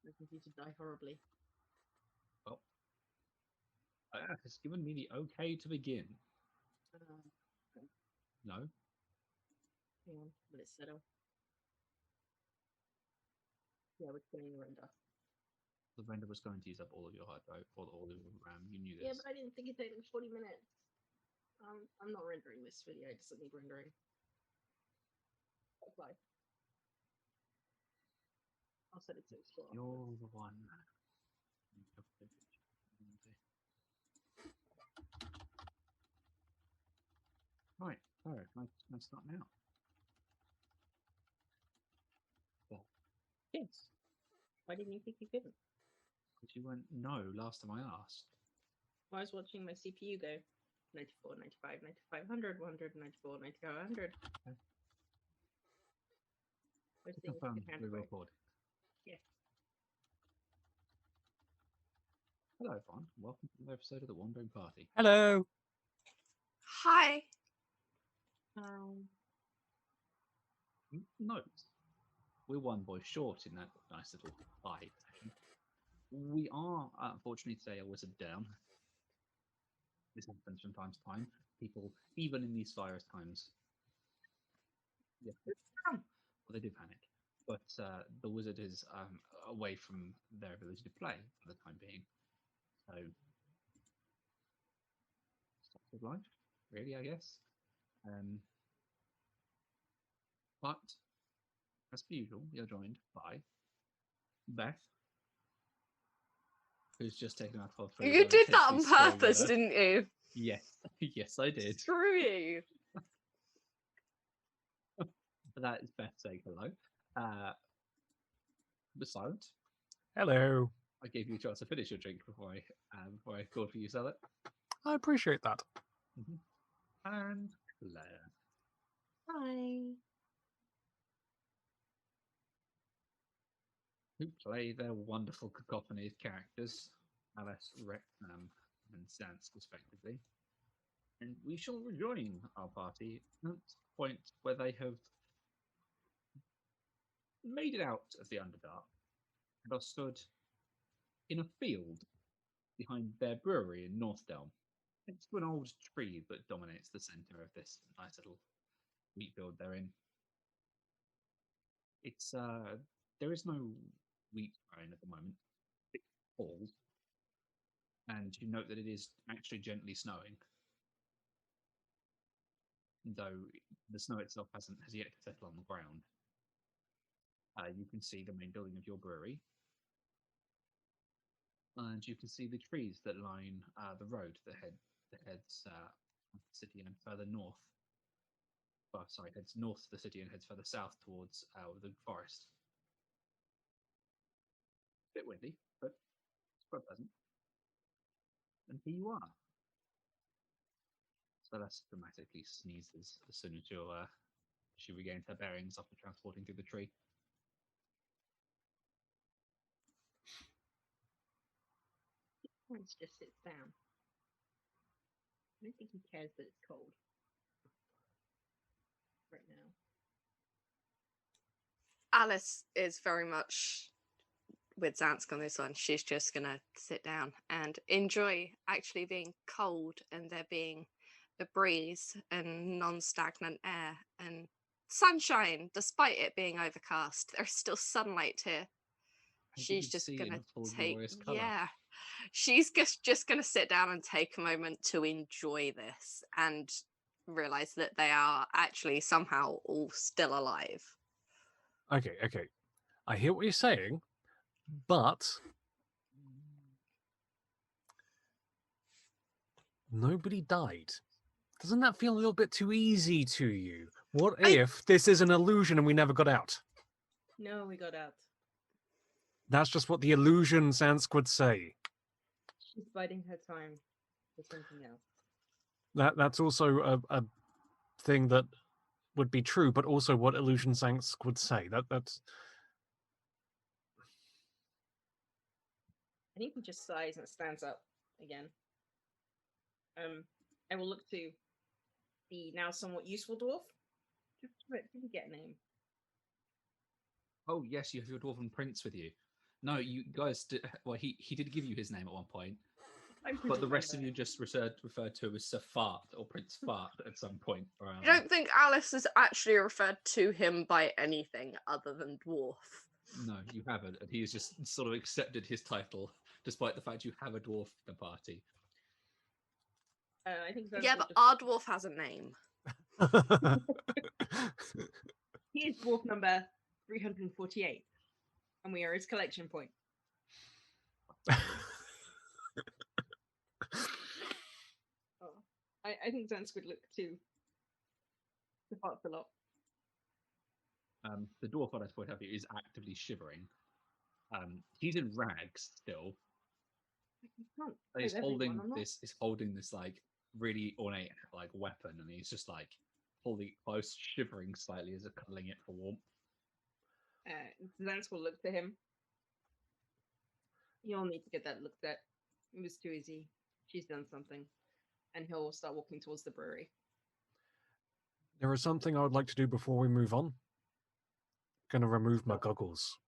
My computer die horribly. Well, it's given me the okay to begin. Okay, No, hang on, will it settle? Yeah, we're getting render. the render was going to use up all of your hard drive or all of your RAM. You knew Yeah, this. but I didn't think it'd take me 40 minutes. I'm not rendering this video. It doesn't need rendering. Apply. I'll set it to explore. You're the one. Right. So let's start now. Well, yes. Why didn't you think you couldn't? Because you went no last time I asked. Well, I was watching my CPU go 94, 95, 9500, 100, 94, 9500. Okay. Those To things you confirm, can hand we're break. recording. Yeah. Hello, everyone. Welcome to another episode of the Wandering Party. Hello. Hi. Note, we're one voice short in that nice little hi session. We are, unfortunately, today a wizard down. This happens from time to time. People, even in these virus times, yeah, well, they do panic. But the wizard is away from their ability to play for the time being. So, stuff of life, really, I guess. But, as per usual, you're joined by Beth, who's just taken out of You did that on purpose, didn't you? Yes, yes, I did. Screw you. That is Beth saying hello. But silent. Hello. I gave you a chance to finish your drink before I called for you, sell it. I appreciate that. And Claire. Hi. Who play their wonderful cacophony of characters, Alice, Riclan, and Sans, respectively. And we shall rejoin our party at the point where they have made it out of the Underdark and are stood in a field behind their brewery in Northdale, next to an old tree that dominates the centre of this nice little wheat field they're in. It's there is no wheat growing at the moment. It's fall, and you note that it is actually gently snowing, though the snow itself has yet to settle on the ground. You can see the main building of your brewery, and you can see the trees that line the road that heads the city and further north. Well, sorry, heads north to the city and heads further south towards the forest. Bit windy, but it's quite pleasant. And here you are. Celeste dramatically sneezes as soon as she regains her bearings after transporting through the tree. Hans just sits down. I don't think he cares that it's cold right now. Alice is very much with Zansk on this one. She's just going to sit down and enjoy actually being cold and there being a breeze and non-stagnant air and sunshine, despite it being overcast. There's still sunlight here. She's just gonna take, yeah, she's just gonna sit down and take a moment to enjoy this and realize that they are actually somehow all still alive. Okay. I hear what you're saying, but nobody died. Doesn't that feel a little bit too easy to you? What if this is an illusion and we never got out? No, we got out. That's just what the illusion Sansk would say. She's biding her time for something else. That's also a thing that would be true, but also what illusion Sansk would say. That's. I think he just sighs and stands up again. I will look to the now somewhat useful dwarf. Did he get a name? Oh yes, you have your dwarven prince with you. No, you guys did. Well, he did give you his name at one point, I'm but the pretty rest sure of you just referred to him as Sir Fart or Prince Fart at some point around. I don't think Alice has actually referred to him by anything other than dwarf. No, you haven't, and he's just sort of accepted his title, despite the fact you have a dwarf in the party. I think Yeah, Zansel but just- our dwarf has a name. he is dwarf number 348, and we are his collection point. Oh, I think Zans would look to the parts a lot. The dwarf, I'd like to point out, is actively shivering. He's in rags still. You can't And he's save everyone, holding I'm not- this. He's holding this like really ornate like weapon, and he's just like holding it close, shivering slightly as if cuddling it for warmth. Zans will look to him. You'll need to get that looked at. It was too easy. She's done something. And he'll start walking towards the brewery. There is something I would like to do before we move on. Gonna remove my goggles.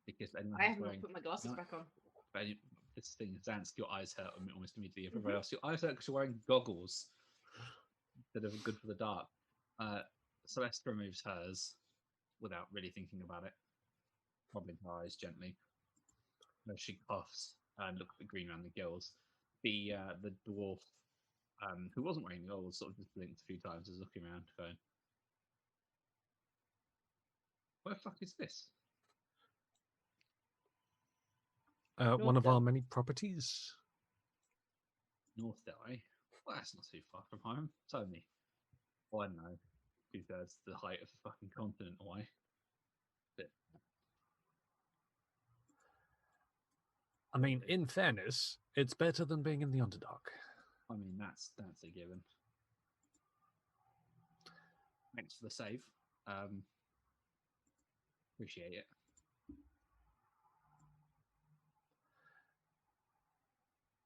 Because anyone I who's have not wearing put my glasses no. back on. This thing, Zance, your eyes hurt almost immediately. Everybody Mhm. else, your eyes hurt because you're wearing goggles that are good for the dark. Celeste removes hers without really thinking about it, rubbing her eyes gently. As she coughs and looks a bit green around the gills. The dwarf, who wasn't wearing the goggles, sort of just blinked a few times as looking around, going, "Where the fuck is this?" One of our North many properties. North Delray. Well, that's not too far from home. It's only, well, I don't know, 2/3 the height of the fucking continent away. But I mean, in fairness, it's better than being in the Underdark. I mean, that's a given. Thanks for the save. Appreciate it.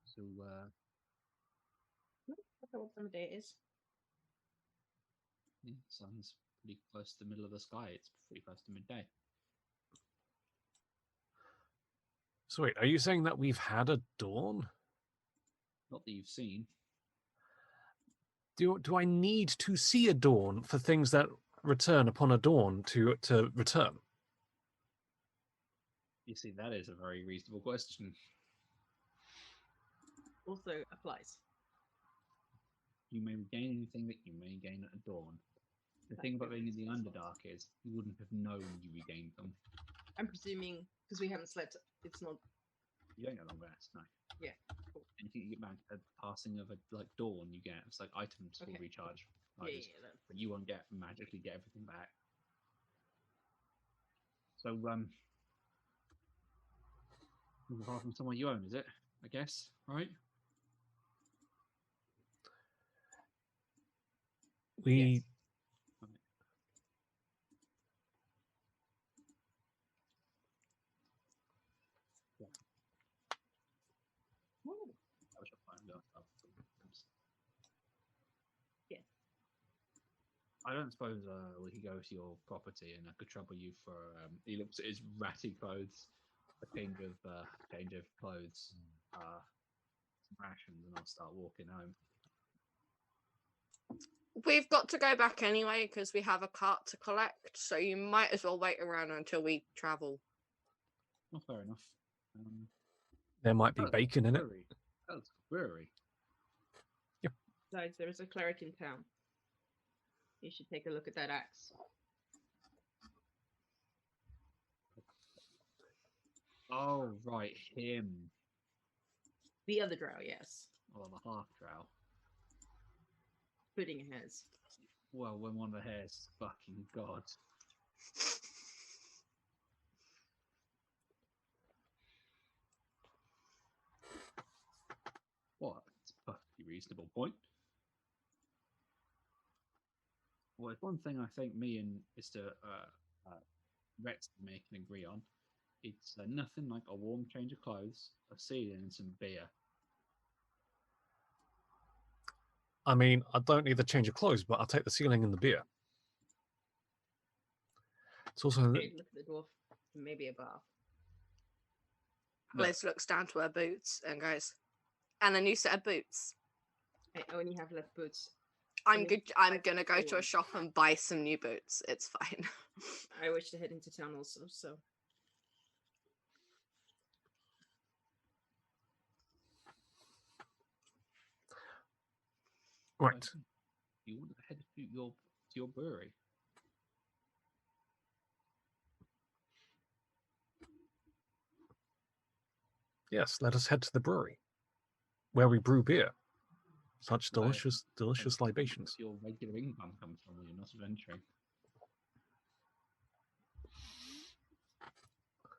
So, I don't know what time of day it is. yeah, sun's pretty close to the middle of the sky. It's pretty close to midday. So wait, are you saying that we've had a dawn? Not that you've seen. Do I need to see a dawn for things that return upon a dawn to return? You see, that is a very reasonable question. Also applies. You may regain anything that you may gain at dawn. The thing about being in the Underdark is you wouldn't have known you regained them. I'm presuming, because we haven't slept, it's not. You don't get long rest, no. Yeah, cool. Anything you get back at the passing of a dawn, you get it's like items will Okay. recharge, Yeah, charges, but you won't magically get everything back. So apart from someone you own, is it? I guess, right? We Yes. Ooh, That was your plan. yes. I don't suppose we could go to your property and I could trouble you for. He looks at his ratty clothes, a change of clothes, some rations, and I'll start walking home. We've got to go back anyway because we have a cart to collect, so you might as well wait around until we travel. Not fair enough. there might be Oh, bacon in it. brewery. Oh, it's a brewery. Besides, there is a cleric in town. You should take a look at that axe. Oh, right, him. The other drow, yes. Or the half drow. Pudding hairs. Well, when one of the hairs, fucking god. What? It's a perfectly reasonable point. Well, it's one thing I think me and Mr. Rex can agree on. It's nothing like a warm change of clothes, a ceiling, and some beer. I mean, I don't need the change of clothes, but I'll take the ceiling and the beer. It's also Okay, look at the dwarf. maybe a bath. But Alice looks down to her boots and goes, "And a new set of boots. I only have left boots. I'm And good. it's I'm like gonna go to a one. shop and buy some new boots. It's fine." I wish to head into town also, so Right. you want to head to your brewery? Yes, let us head to the brewery, where we brew beer. Such Right. delicious And libations. Your regular income comes from when you're not adventuring.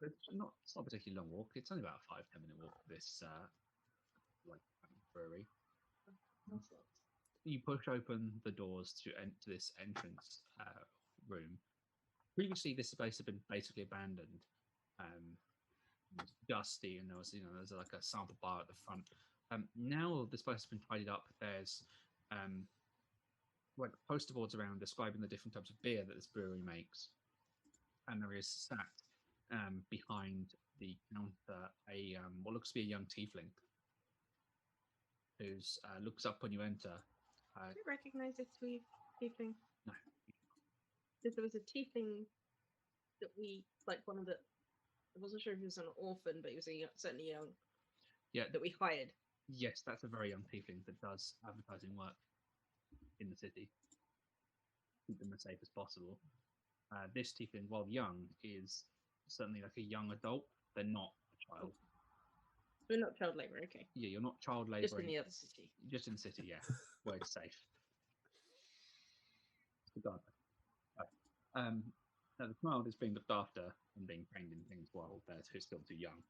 It's not a particularly long walk. It's only about a 5-10 minute walk to this brewery. You push open the doors to enter this entrance room. Previously, this place had been basically abandoned. It was dusty, and there's like a sample bar at the front. Now this place has been tidied up. There's like poster boards around describing the different types of beer that this brewery makes, and there is sat behind the counter a what looks to be a young tiefling who looks up when you enter. do you recognize this tiefling? No. Because there was a tiefling that we like one of the. I wasn't sure if he was an orphan, but he was certainly young. Yeah. That we hired. Yes, that's a very young tiefling that does advertising work in the city. Keep them as safe as possible. This tiefling, while young, is certainly like a young adult. They're not a child. We're not child labor, okay. Yeah, you're not child laboring. Just in the other city. Just in the city, yeah, where it's safe. Regardless. Now the child is being looked after and being trained in things while they're still too young.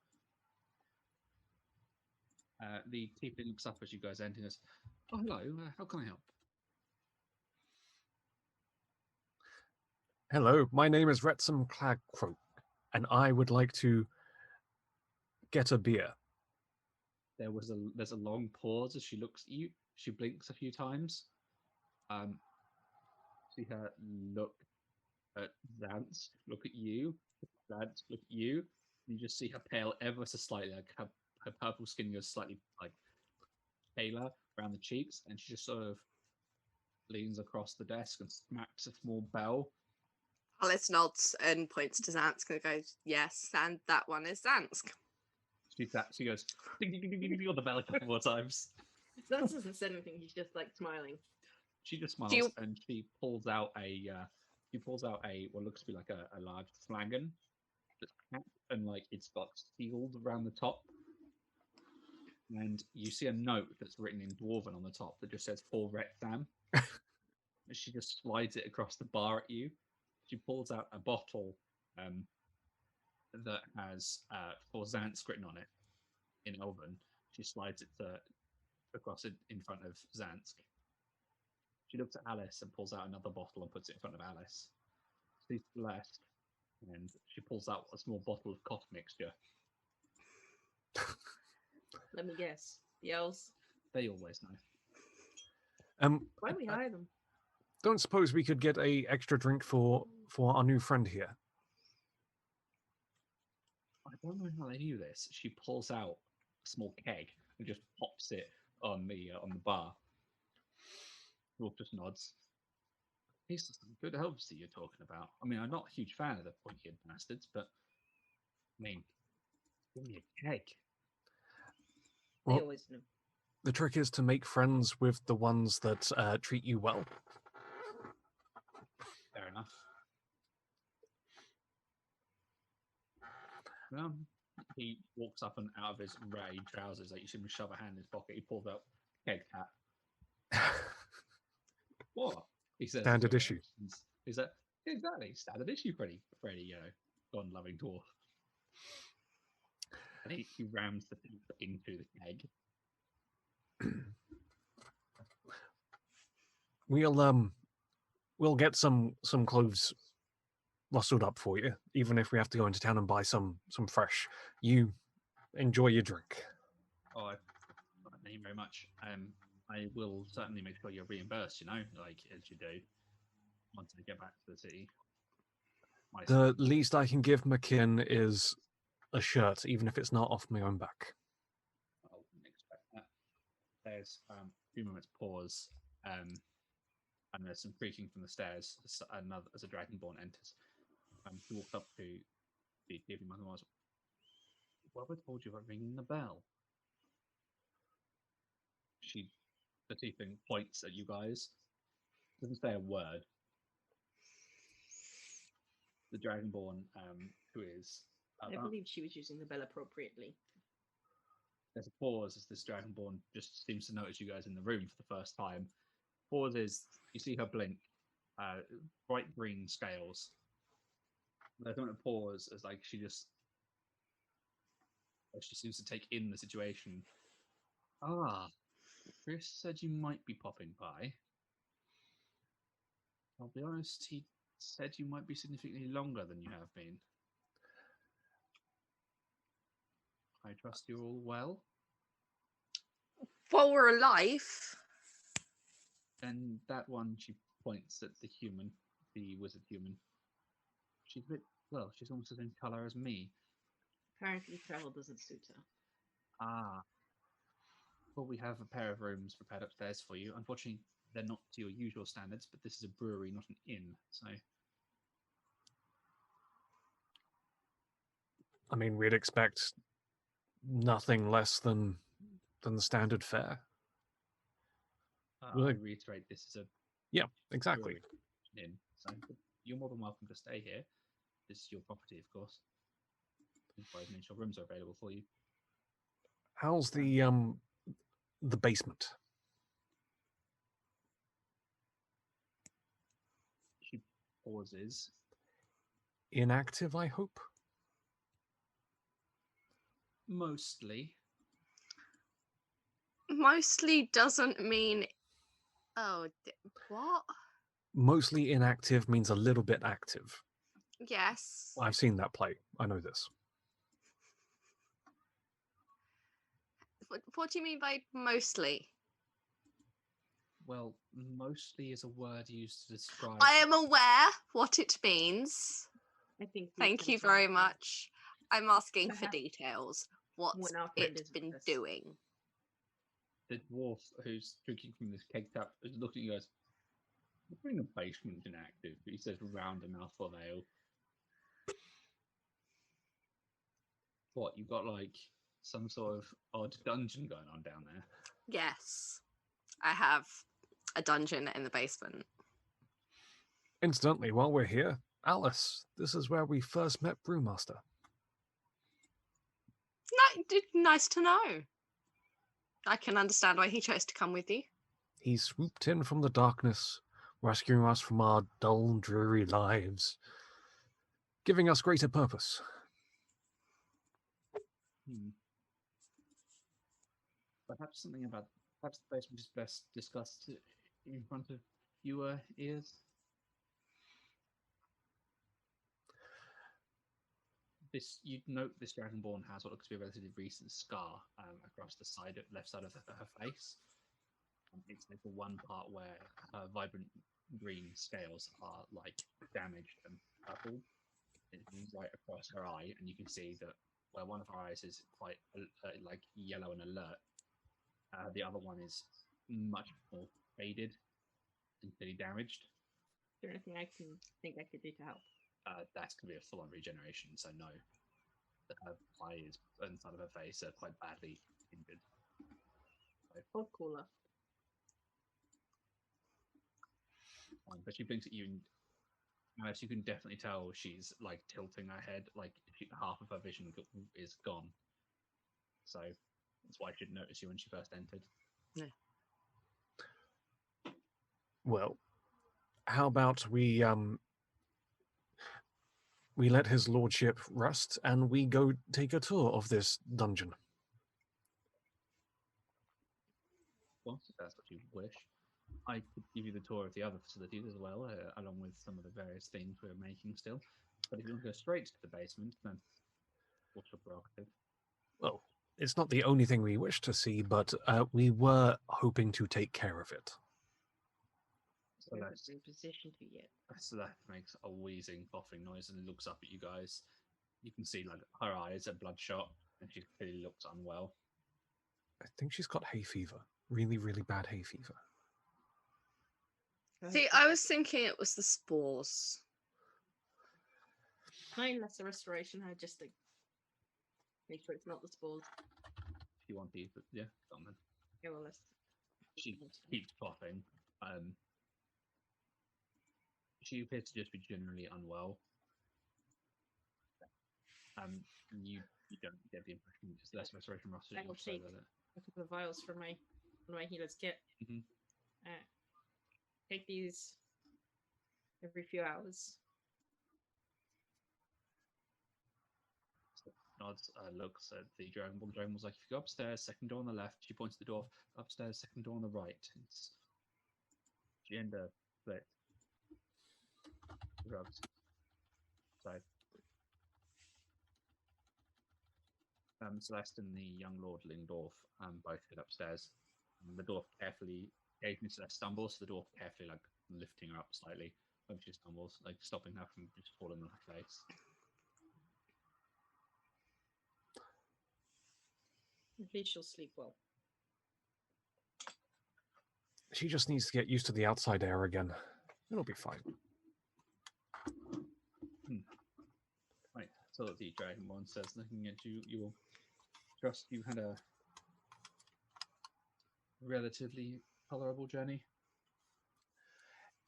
The tiefling looks up as you guys enter and goes, "Oh, hello, how can I help?" Hello, my name is Wrexham Clagcroak, and I would like to get a beer. There's a long pause as she looks at you. She blinks a few times. See her look at Zance, look at you, Zance, look at you. And you just see her pale ever so slightly, like her purple skin goes slightly like paler around the cheeks, and she just sort of leans across the desk and smacks a small bell. Alice nods and points to Zansk and goes, "Yes, and that one is Zansk." She goes ding, ding, ding, ding, ding, on the bell a couple more times. Zance doesn't say anything. He's just like smiling. She just smiles you- and she pulls out a what looks to be like a large flagon that's capped and like it's got sealed around the top. And you see a note that's written in Dwarven on the top that just says "For Rexham." And she just slides it across the bar at you. She pulls out a bottle that has "For Zance" written on it in Elven. She slides it across it in front of Zansk. She looks at Alice and pulls out another bottle and puts it in front of Alice. She's blessed, and she pulls out a small bottle of cough mixture. Let me guess. The elves. They always know. Why we hire them? Don't suppose we could get a extra drink for our new friend here? I don't know how they do this. She pulls out a small keg and just pops it on the bar. Wolf just nods. These are some good herbs that you're talking about. I mean, I'm not a huge fan of the pointy-eared bastards, but I mean, give me a keg. They Well, always know. the trick is to make friends with the ones that treat you well. Fair enough. Well, he walks up and out of his ragged trousers, like you see him shove a hand in his pocket. He pulls out keg hat. What? He says. Standard issue. He's like, exactly, standard issue, Freddie, gun-loving dwarf. And he rams the thing into the keg. We'll get some clothes rustled up for you, even if we have to go into town and buy some fresh. You enjoy your drink. Oh, thank you very much. I will certainly make sure you're reimbursed. Like as you do once I get back to the city. My The least I can give McKin is a shirt, even if it's not off my own back. I wouldn't expect that. There's a few moments pause, and there's some creaking from the stairs as a dragonborn enters. He walks up to the TV mother and was, "Whoever told you about ringing the bell?" The tiefling points at you guys. Doesn't say a word. The dragonborn, who is I believe she was using the bell appropriately. there's a pause as this dragonborn just seems to notice you guys in the room for the first time. Pauses. You see her blink. Bright green scales. There's a pause as like she seems to take in the situation. Ah, Chris said you might be popping by. I'll be honest, he said you might be significantly longer than you have been. I trust you're all well. While we're alive. And that one, she points at the wizard human. She's she's almost the same color as me. Apparently travel doesn't suit her. Ah. Well, we have a pair of rooms prepared upstairs for you. Unfortunately, they're not to your usual standards, but this is a brewery, not an inn, so... I mean, we'd expect nothing less than the standard fare. I Right. reiterate, this is a Yeah, exactly. brewery inn, so you're more than welcome to stay here. This is your property, of course. I've made sure rooms are available for you. How's the basement? She pauses. Inactive, I hope? Mostly. Mostly doesn't mean. Oh, what? Mostly inactive means a little bit active. Yes. I've seen that play. I know this. What do you mean by mostly? Well, mostly is a word used to describe... I am aware what it means. I think. Thank you very much. I'm asking for Perhaps details. What's when our friend it is been with us. doing? The dwarf who's drinking from this keg tap is looking at you guys. We're in a basement inactive, but he says round a mouthful of ale. What, you've got like some sort of odd dungeon going on down there? Yes. I have a dungeon in the basement. Incidentally, while we're here, Alice, this is where we first met Brewmaster. Nice to know. I can understand why he chose to come with you. He swooped in from the darkness, rescuing us from our dull, dreary lives, giving us greater purpose. Perhaps the basement is best discussed in front of fewer ears. You'd note this dragonborn has what looks to be a relatively recent scar across the left side of her face. It's like the one part where her vibrant green scales are like damaged and purple. It's right across her eye, and you can see that where one of her eyes is quite like yellow and alert, the other one is much more faded and pretty damaged. Is there anything I could do to help? That's going to be a full-on regeneration, so no. Her eyes inside of her face are quite badly injured. Or cooler. But she blinks at you, and Alice, you can definitely tell she's like tilting her head, like half of her vision is gone. So that's why she didn't notice you when she first entered. Yeah. Well, how about we let his lordship rest and we go take a tour of this dungeon? Well, if that's what you wish. I could give you the tour of the other facilities as well, along with some of the various things we're making still. But if you want to go straight to the basement, then what's your prerogative? Well, it's not the only thing we wish to see, but we were hoping to take care of it. Celeste, in position to yet. Celeste makes a wheezing, coughing noise and looks up at you guys. You can see like her eyes are bloodshot, and she clearly looks unwell. I think she's got hay fever. Really, really bad hay fever. See, I was thinking it was the spores. Mine lesser restoration. I just think make sure it's not the spores. If you want to, but yeah, go on then. Yeah, well, let's. She keeps coughing. She appears to just be generally unwell. You don't get the impression it's less restoration roster. I will take a couple of vials from my healer's kit. Mhm. Take these every few hours. Nods, looks at the dragon ball. The dragon was like, if you go upstairs, second door on the left. She points to the door. Upstairs, second door on the right. It's gender split. Drugs. So, Celeste and the young Lord Lingdorf both head upstairs. The dwarf carefully, occasionally Celeste stumbles, so the dwarf carefully like lifting her up slightly when she stumbles, like stopping her from just falling on her face. At least she'll sleep well. She just needs to get used to the outside air again. It'll be fine. Right, so the Dragonborn says, looking at you, you will trust you had a relatively tolerable journey.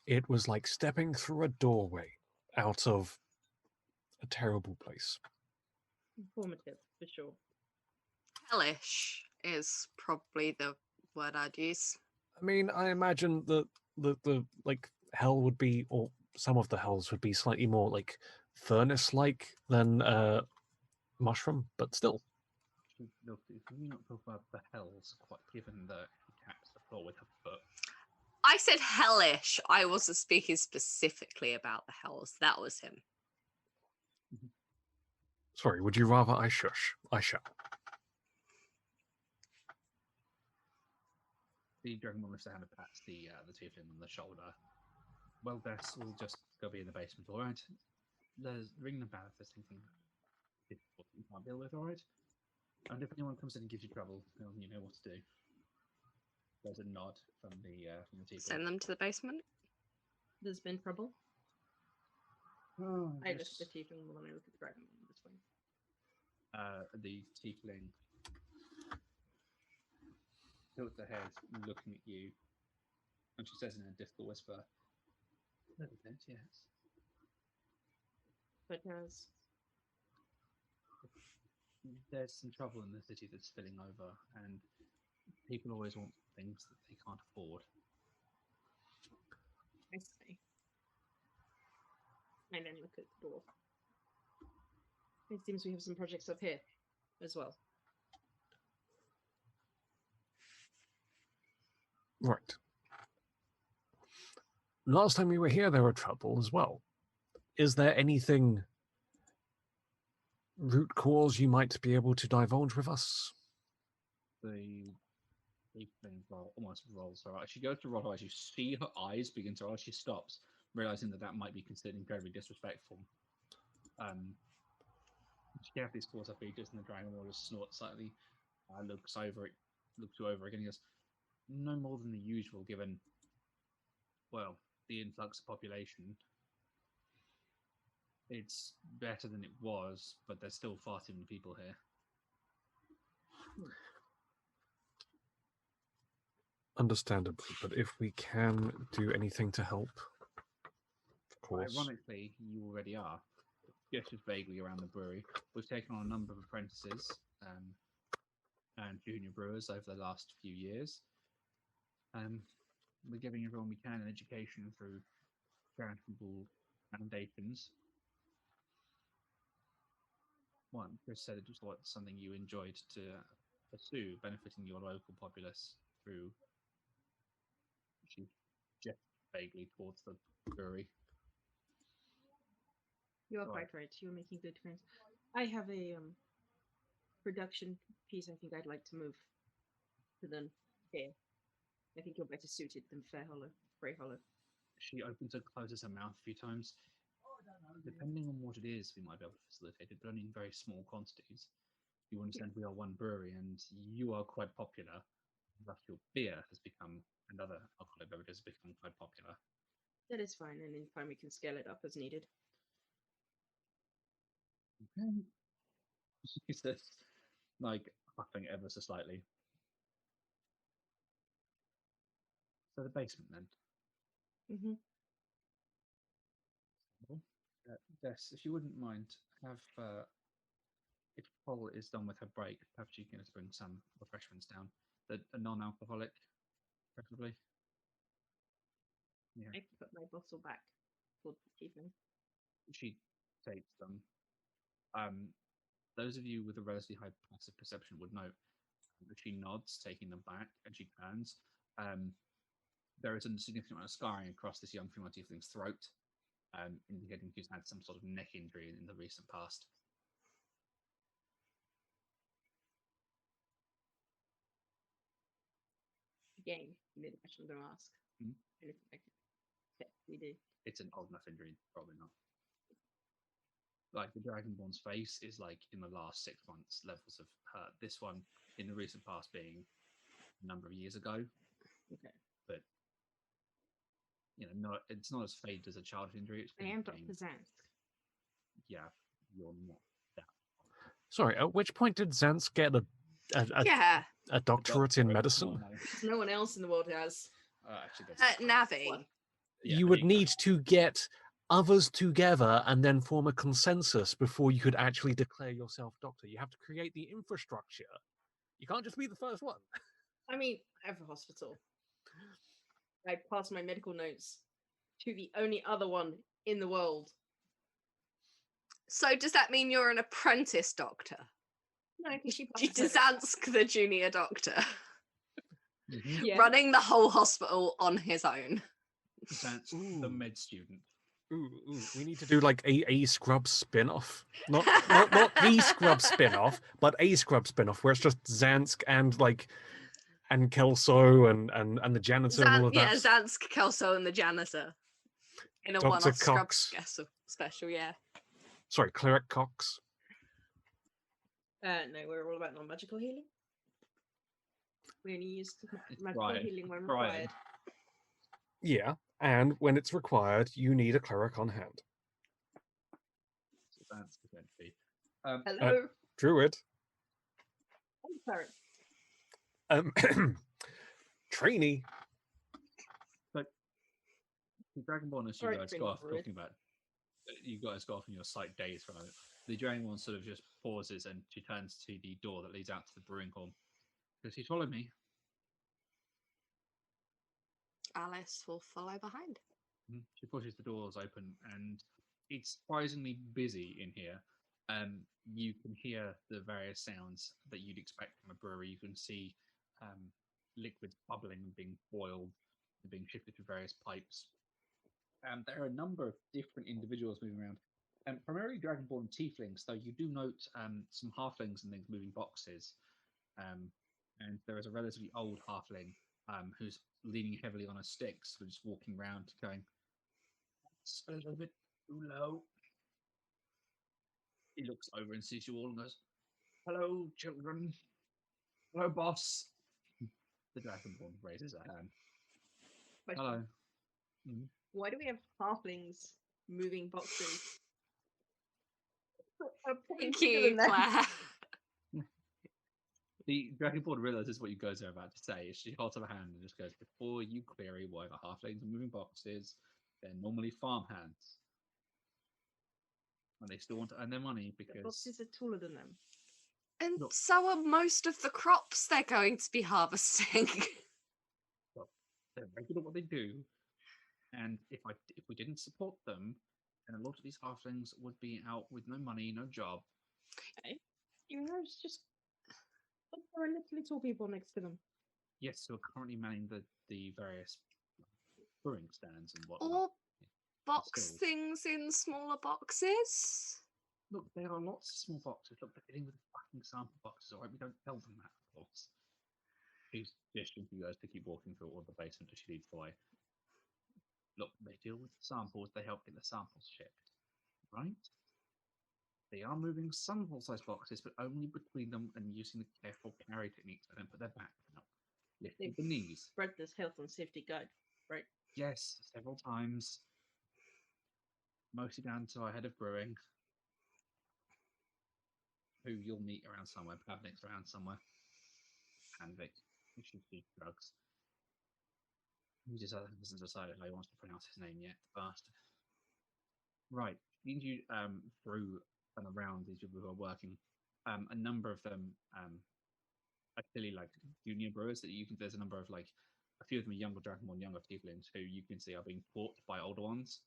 It was like stepping through a doorway out of a terrible place. Informative, for sure. Hellish is probably the word I'd use. I mean, I imagine that the like hell would be, or some of the hells would be slightly more like furnace-like than mushroom, but still. Look, can you not talk about the hells, quite given that he taps the floor with her foot? I said hellish. I wasn't speaking specifically about the hells. That was him. Sorry, would you rather I shush? I shall. The Dragonborn lifts a hand and pats the tiefling on the shoulder. Well, Bess, we'll just go be in the basement, all right? Ring the bell if there's anything difficult you can't deal with, all right? And if anyone comes in and gives you trouble, well, you know what to do. There's a nod from the tiefling. Send them to the basement. There's been trouble. Oh, I look at the tiefling when I look at the dragon. This way. The tiefling tilts her head, looking at you, and she says in a difficult whisper, "A little bit, yes." But as There's some trouble in the city that's spilling over, and people always want things that they can't afford. I say, I then look at the door. It seems we have some projects up here as well. Right. Last time we were here, there were trouble as well. Is there anything root cause you might be able to divulge with us? The tiefling almost rolls her eyes. She goes to roll her eyes. You see her eyes begin to roll. She stops, realizing that might be considered incredibly disrespectful. She carefully scores her features, and the dragon will just snort slightly. Looks you over again. He goes, "No more than the usual, given, well, the influx of population. It's better than it was, but there's still far too many people here." Understandably, but if we can do anything to help, of course. Ironically, you already are. Gestures vaguely around the brewery. We've taken on a number of apprentices and junior brewers over the last few years. We're giving everyone we can an education through charitable foundations. One, Chris said it was something you enjoyed to pursue, benefiting your local populace through. She gestured vaguely towards the brewery. You are quite right. You are making good friends. I have a production piece I think I'd like to move to them here. I think you're better suited than Grey Hollow. she opens and closes her mouth a few times. Depending on what it is, we might be able to facilitate it, but only in very small quantities. You understand we are one brewery, and you are quite popular. Thus, your beer has become, and other alcoholic beverages have become quite popular. That is fine, and in time we can scale it up as needed. Okay. She says, like, puffing ever so slightly. So the basement then. Mm-hmm. Yes, if you wouldn't mind, have if Paul is done with her break, perhaps you can just bring some refreshments down. That are non-alcoholic, preferably. Yeah, I can put my bottle back for the evening. she takes them. Those of you with a relatively high passive perception would note that she nods, taking them back, and she turns. There is a significant amount of scarring across this young female tiefling's throat, indicating she's had some sort of neck injury in the recent past. Again, you know the question I'm going to ask. Hmm? Anything I can technically do. It's an old enough injury, probably not. Like the Dragonborn's face is like in the last 6 months levels of hurt. This one in the recent past being a number of years ago. Okay. But it's not as faded as a childhood injury. It's I am Dr. Zansk. Yeah, you're not that. Sorry, at which point did Zance get Yeah. a doctorate in medicine? Because no one else in the world has. Actually, that's Navi. One. Yeah, You there would go. need to get others together and then form a consensus before you could actually declare yourself doctor. You have to create the infrastructure. You can't just be the first one. I mean, I have a hospital. I pass my medical notes to the only other one in the world. So does that mean you're an apprentice doctor? No, because she passes her notes. Zansk, the junior doctor, Mhm. Yeah. running the whole hospital on his own. That's the Ooh. med student. Ooh, we need to do like a Scrub spin-off. Not the Scrub spin-off, but a Scrub spin-off where it's just Zansk and Kelso and the janitor and all of that. Zansk, Kelso, and the janitor in a Dr. one-off Scrub Cox. special. Yeah. Sorry, Cleric Cox. No, we're all about non-magical healing. We only use magical Brian. healing when Brian. required. Yeah, and when it's required, you need a cleric on hand. So that's essentially. Hello. Druid. I'm sorry. Trainee. The Dragonborn, as you Alright, guys trainee go off druid. talking about, you guys go off in your sight days for a moment. The Dragonborn sort of just pauses and she turns to the door that leads out to the brewing hall. Does he follow me? Alice will follow behind. She pushes the doors open, and it's surprisingly busy in here. You can hear the various sounds that you'd expect from a brewery. You can see liquids bubbling and being boiled and being shifted through various pipes. There are a number of different individuals moving around, primarily Dragonborn tieflings, though you do note some halflings and things moving boxes. And there is a relatively old halfling who's leaning heavily on a stick, sort of just walking around going, "It's a little bit too low." He looks over and sees you all and goes, "Hello, children. Hello, boss." The Dragonborn raises a hand. Question. "Hello." Why do we have halflings moving boxes? Thank you, Claire. The Dragonborn realizes what you guys are about to say. She holds up a hand and just goes, "Before you query why the halflings are moving boxes, they're normally farmhands. And they still want to earn their money The because boxes are taller than them. And Look. so are most of the crops they're going to be harvesting. they're regular at what they do. And if we didn't support them, then a lot of these halflings would be out with no money, no job." You know, it's just there are literally tall people next to them. Yes, who are currently manning the various brewing stands and whatnot. Or box Stills. things in smaller boxes. Look, there are lots of small boxes. Look, they're getting with the fucking sample boxes, alright? We don't tell them that, of course. She's gesturing for you guys to keep walking through all the basement as she leads the way. Look, they deal with samples. They help get the samples shipped, right? They are moving some full-size boxes, but only between them and using the careful carry technique so they don't put their back out. Lift with the knees. Read this health and safety guide, right? Yes, several times. Mostly down to our head of brewing, who you'll meet around somewhere. Pavnik's around somewhere. Hanvik, who should do drugs. He just hasn't decided how he wants to pronounce his name yet, the bastard. Right, lead you through and around these people who are working. A number of them are clearly like junior brewers that you can. There's a number of like a few of them are younger Dragonborn, younger tieflings who you can see are being taught by older ones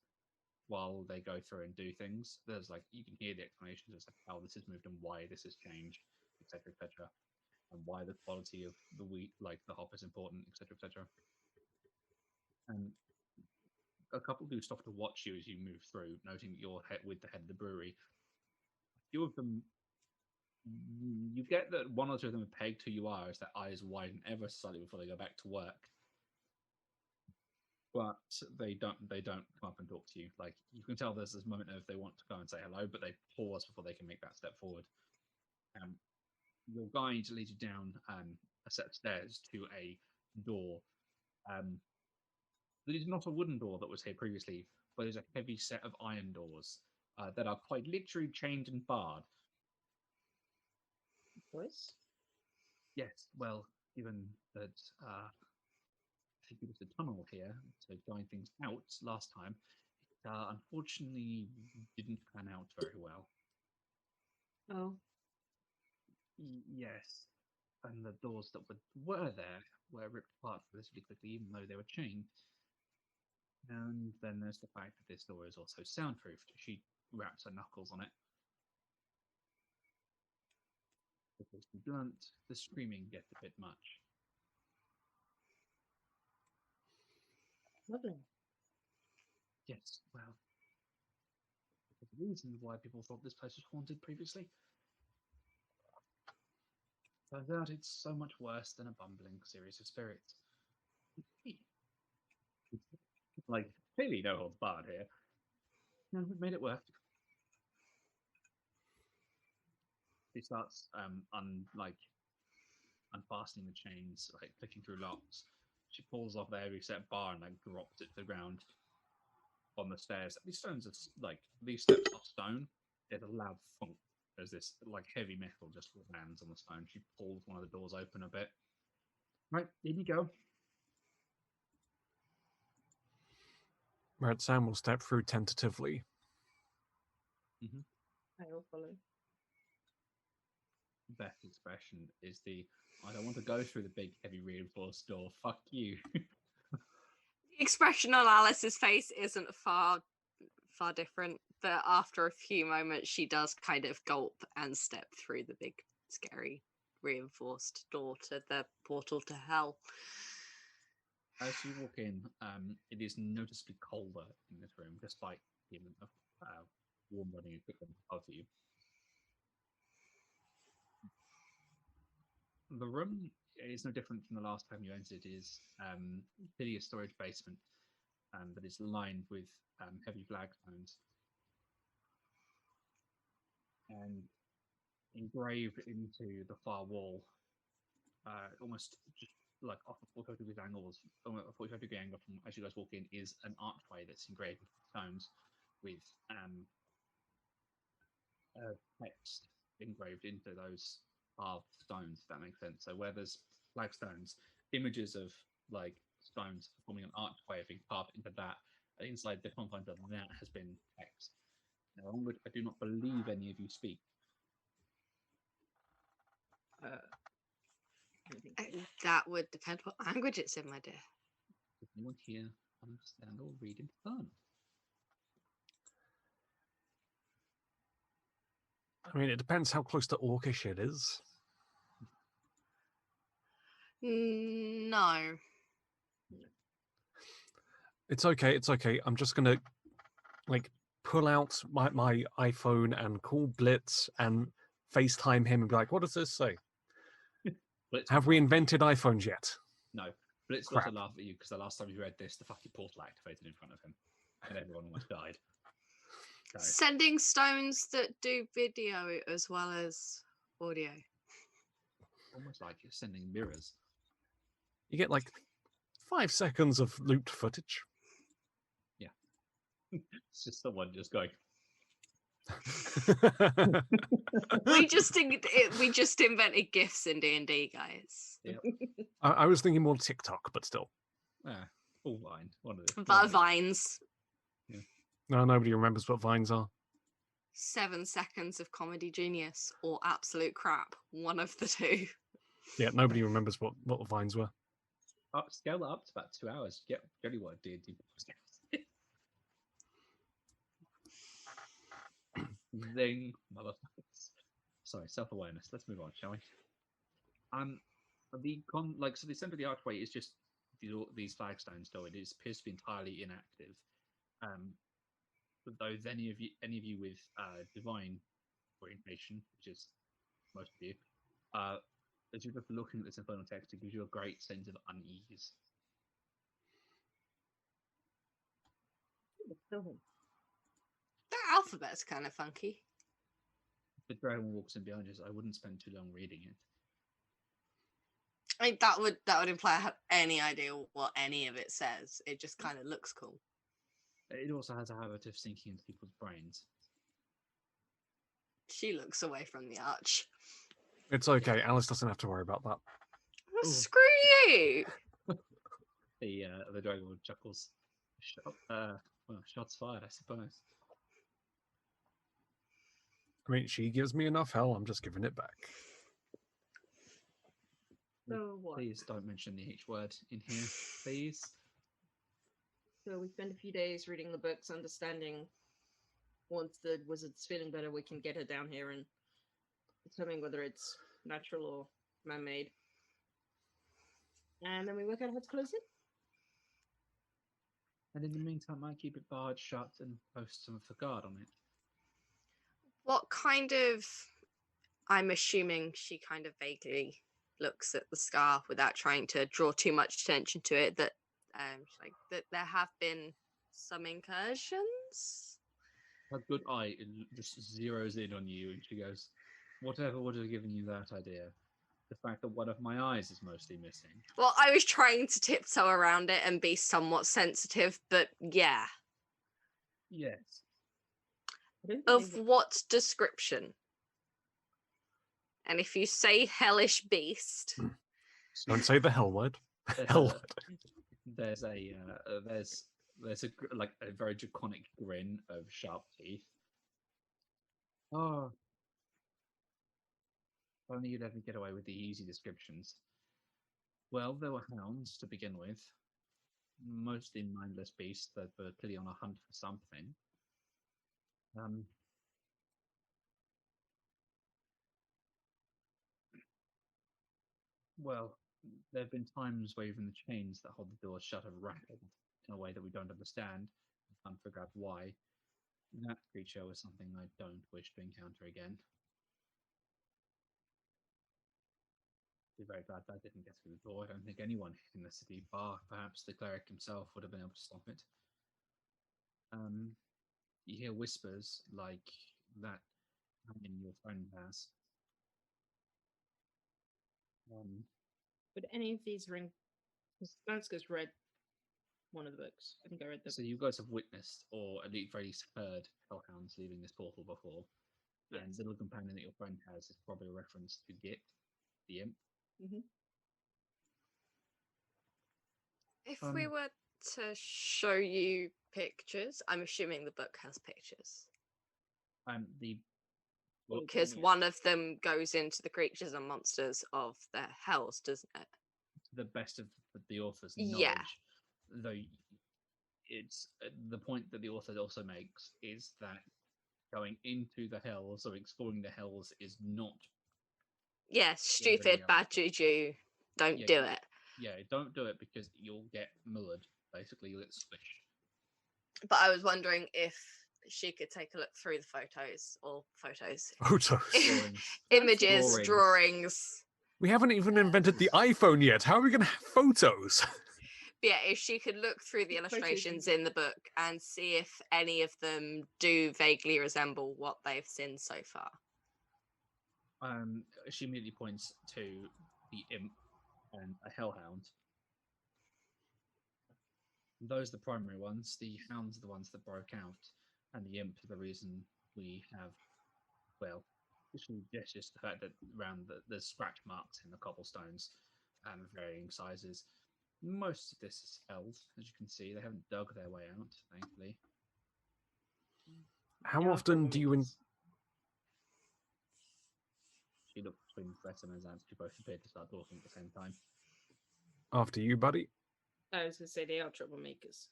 while they go through and do things. There's like you can hear the explanations of like how this has moved and why this has changed, etc., etc., and why the quality of the wheat, like the hop, is important, etc., etc. And a couple do stop to watch you as you move through, noting that you're with the head of the brewery. A few of them, you get that one or two of them are pegged who you are as their eyes widen ever so slightly before they go back to work. But they don't come up and talk to you. Like you can tell there's this moment of they want to go and say hello, but they pause before they can make that step forward. Your guide leads you down a set of stairs to a door. It is not a wooden door that was here previously, but there's a heavy set of iron doors that are quite literally chained and barred. Voice? Yes, well, given that I think it was the tunnel here to join things out last time, it unfortunately didn't pan out very well. Oh. Yes, and the doors that were there were ripped apart relatively quickly, even though they were chained. And then there's the fact that this door is also soundproofed. She wraps her knuckles on it. Because to be blunt, the screaming gets a bit much. Lovely. Yes, well, there's a reason why people thought this place was haunted previously. Turns out it's so much worse than a bumbling series of spirits. Like, clearly no holds barred here. No, we've made it work. He starts unfastening the chains, like clicking through locks. She pulls off the heavy set bar and like drops it to the ground on the stairs. These stones are these steps are stone. There's a loud thunk as this like heavy metal just lands on the stone. She pulls one of the doors open a bit. Right, in you go. Right, Sam will step through tentatively. I will follow. Best expression is I don't want to go through the big heavy reinforced door. Fuck you. The expression on Alice's face isn't far different, but after a few moments she does kind of gulp and step through the big scary reinforced door to the portal to hell. As you walk in, it is noticeably colder in this room, despite the amount of warm running equipment above you. The room is no different from the last time you entered. It is clearly a storage basement that is lined with heavy flagstones. And engraved into the far wall, almost just like off a 45 degrees angles, a 45 degree angle from as you guys walk in, is an archway that's engraved with stones with text engraved into those carved stones, if that makes sense. So where there's flagstones, images of like stones forming an archway being carved into that, and inside the confines of that has been text. Now, I do not believe any of you speak. That would depend what language it's in, my dear. Does anyone here understand or read Infernal? I mean, it depends how close to Orcish it is. No. It's okay. It's okay. I'm just gonna like pull out my iPhone and call Blitz and FaceTime him and be like, "What does this say? Blitz Have we invented iPhones yet?" No. Blitz got to Crap. laugh at you because the last time you read this, the fucking portal activated in front of him, and everyone almost died. So, Sending stones that do video as well as audio. almost like you're sending mirrors. You get like 5 seconds of loot footage. It's just someone just going. We just invented GIFs in D&D, guys. I was thinking more TikTok, but still. All Vine. One of the But Vines. No, nobody remembers what Vines are. 7 seconds of comedy genius or absolute crap. One of the two. Yeah, nobody remembers what Vines were. Scale that up to about 2 hours. Get really what D&D. Zing, motherfuckers. Sorry, self-awareness. Let's move on, shall we? So the center of the archway is just these flagstones, though it appears to be entirely inactive. But those any of you with divine orientation, which is most of you, as you're just looking at this infernal text, it gives you a great sense of unease. That alphabet's kind of funky. If the dragon walks in behind us, I wouldn't spend too long reading it. I mean, that would imply I have any idea what any of it says. It just kind of looks cool. It also has a habit of sinking into people's brains. She looks away from the arch. It's okay. Alice doesn't have to worry about that. Well, Ooh. screw you! The dragon chuckles. Shots fired, I suppose. I mean, she gives me enough hell. I'm just giving it back. So what? Please don't mention the H word in here, please. So we spend a few days reading the books, understanding. Once the wizard's feeling better, we can get her down here and determine whether it's natural or man-made. And then we work out how to close it. And in the meantime, I keep it barred shut and post some of the guard on it. What kind of... I'm assuming she kind of vaguely looks at the scar without trying to draw too much attention to it, that there have been some incursions? Her good eye just zeroes in on you and she goes, whatever would have given you that idea? The fact that one of my eyes is mostly missing. Well, I was trying to tiptoe around it and be somewhat sensitive, but yeah. Yes. Of what description? And if you say hellish beast... Don't say the hell word. Hell word. There's a very draconic grin of sharp teeth. Oh, if only you'd let me get away with the easy descriptions. Well, there were hounds to begin with, mostly mindless beasts that were clearly on a hunt for something. Well, there have been times where even the chains that hold the doors shut have rattled in a way that we don't understand. We can't figure out why. That creature was something I don't wish to encounter again. Be very glad that didn't get through the door. I don't think anyone in the city, bar perhaps the cleric himself, would have been able to stop it. You hear whispers like that your friend has. Would any of these ring? Because Lanska's read one of the books. I think I read the. So you guys have witnessed, or at least very least heard, hellhounds leaving this portal before. Yes. And the little companion that your friend has is probably a reference to Git, the imp. Mm-hmm. If we were to show you pictures, I'm assuming the book has pictures. Because one of them goes into the creatures and monsters of their hells, doesn't it? To the best of the author's knowledge. Yeah. Though it's the point that the author also makes is that going into the hells or exploring the hells is not. Yeah, stupid, bad juju. Don't do it. Yeah, don't do it because you'll get mullered. Basically, you'll get squished. But I was wondering if she could take a look through the photos. Photos. Images, drawings. We haven't even invented the iPhone yet. How are we going to have photos? But yeah, if she could look through the illustrations in the book and see if any of them do vaguely resemble what they've seen so far. She immediately points to the imp and a hellhound. Those are the primary ones. The hounds are the ones that broke out, and the imp are the reason we have, well, just the fact that around there's scratch marks in the cobblestones, varying sizes. Most of this is held, as you can see. They haven't dug their way out, thankfully. How Yeah, often do you... She looked between Breton and Zans, who both appeared to start talking at the same time. After you, buddy. I was going to say they are troublemakers.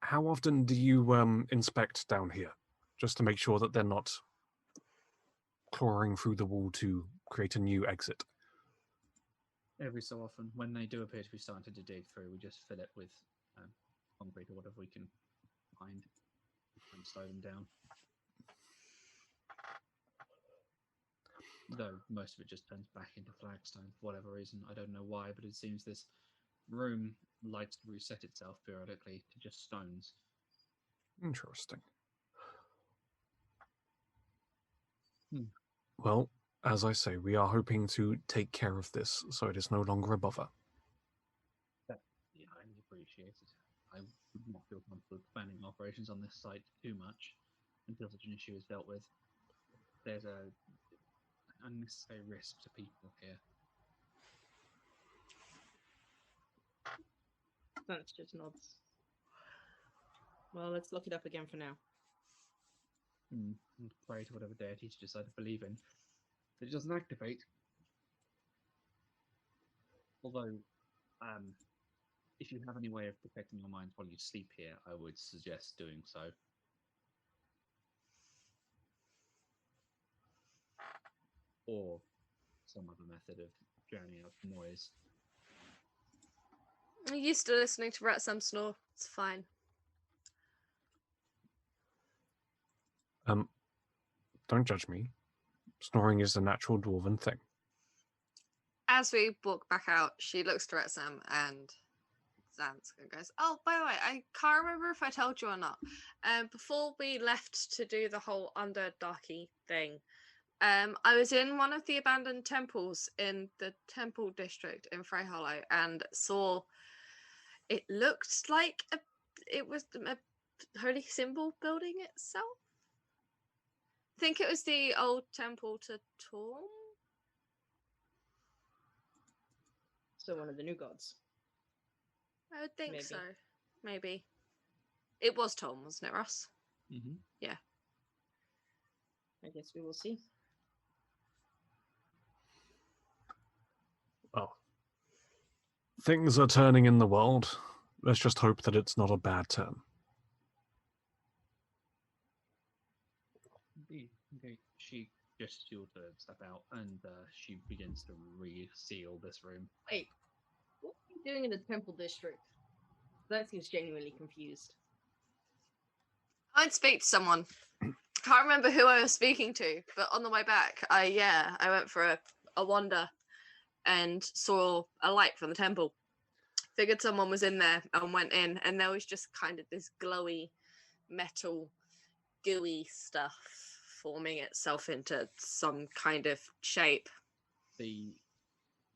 How often do you inspect down here? Just to make sure that they're not clawing through the wall to create a new exit. Every so often, when they do appear to be starting to dig through, we just fill it with concrete or whatever we can find and slow them down. Though most of it just turns back into flagstone for whatever reason. I don't know why, but it seems this room likes to reset itself periodically to just stones. Interesting. Hmm. Well, as I say, we are hoping to take care of this so it is no longer a bother. Yeah, I appreciate it. I would not feel comfortable expanding operations on this site too much until such an issue is dealt with. There's an unnecessary risk to people here. That's just nods. Well, let's look it up again for now. And pray to whatever deities you decide to believe in that it doesn't activate. Although, if you have any way of protecting your mind while you sleep here, I would suggest doing so. Or some other method of drowning out noise. I'm used to listening to Riclan snore. It's fine. Don't judge me. Snoring is a natural dwarven thing. As we walk back out, she looks to Riclan and Zans and goes, "Oh, by the way, I can't remember if I told you or not. Before we left to do the whole Underdarky thing, I was in one of the abandoned temples in the temple district in Frey Hollow and saw it looked like it was a holy symbol building itself. I think it was the old temple to Torm. So one of the new gods. I would think Maybe. so. Maybe. It was Torm, wasn't it, Ross? Mm-hmm. Yeah. I guess we will see. Well, things are turning in the world. Let's just hope that it's not a bad turn. Okay. She gestures you to step out, and she begins to reseal this room. Wait, what are you doing in the temple district? That seems genuinely confused. I'd speak to someone. Can't remember who I was speaking to, but on the way back, I went for a wander and saw a light from the temple. Figured someone was in there and went in, and there was just kind of this glowy metal gooey stuff forming itself into some kind of shape. The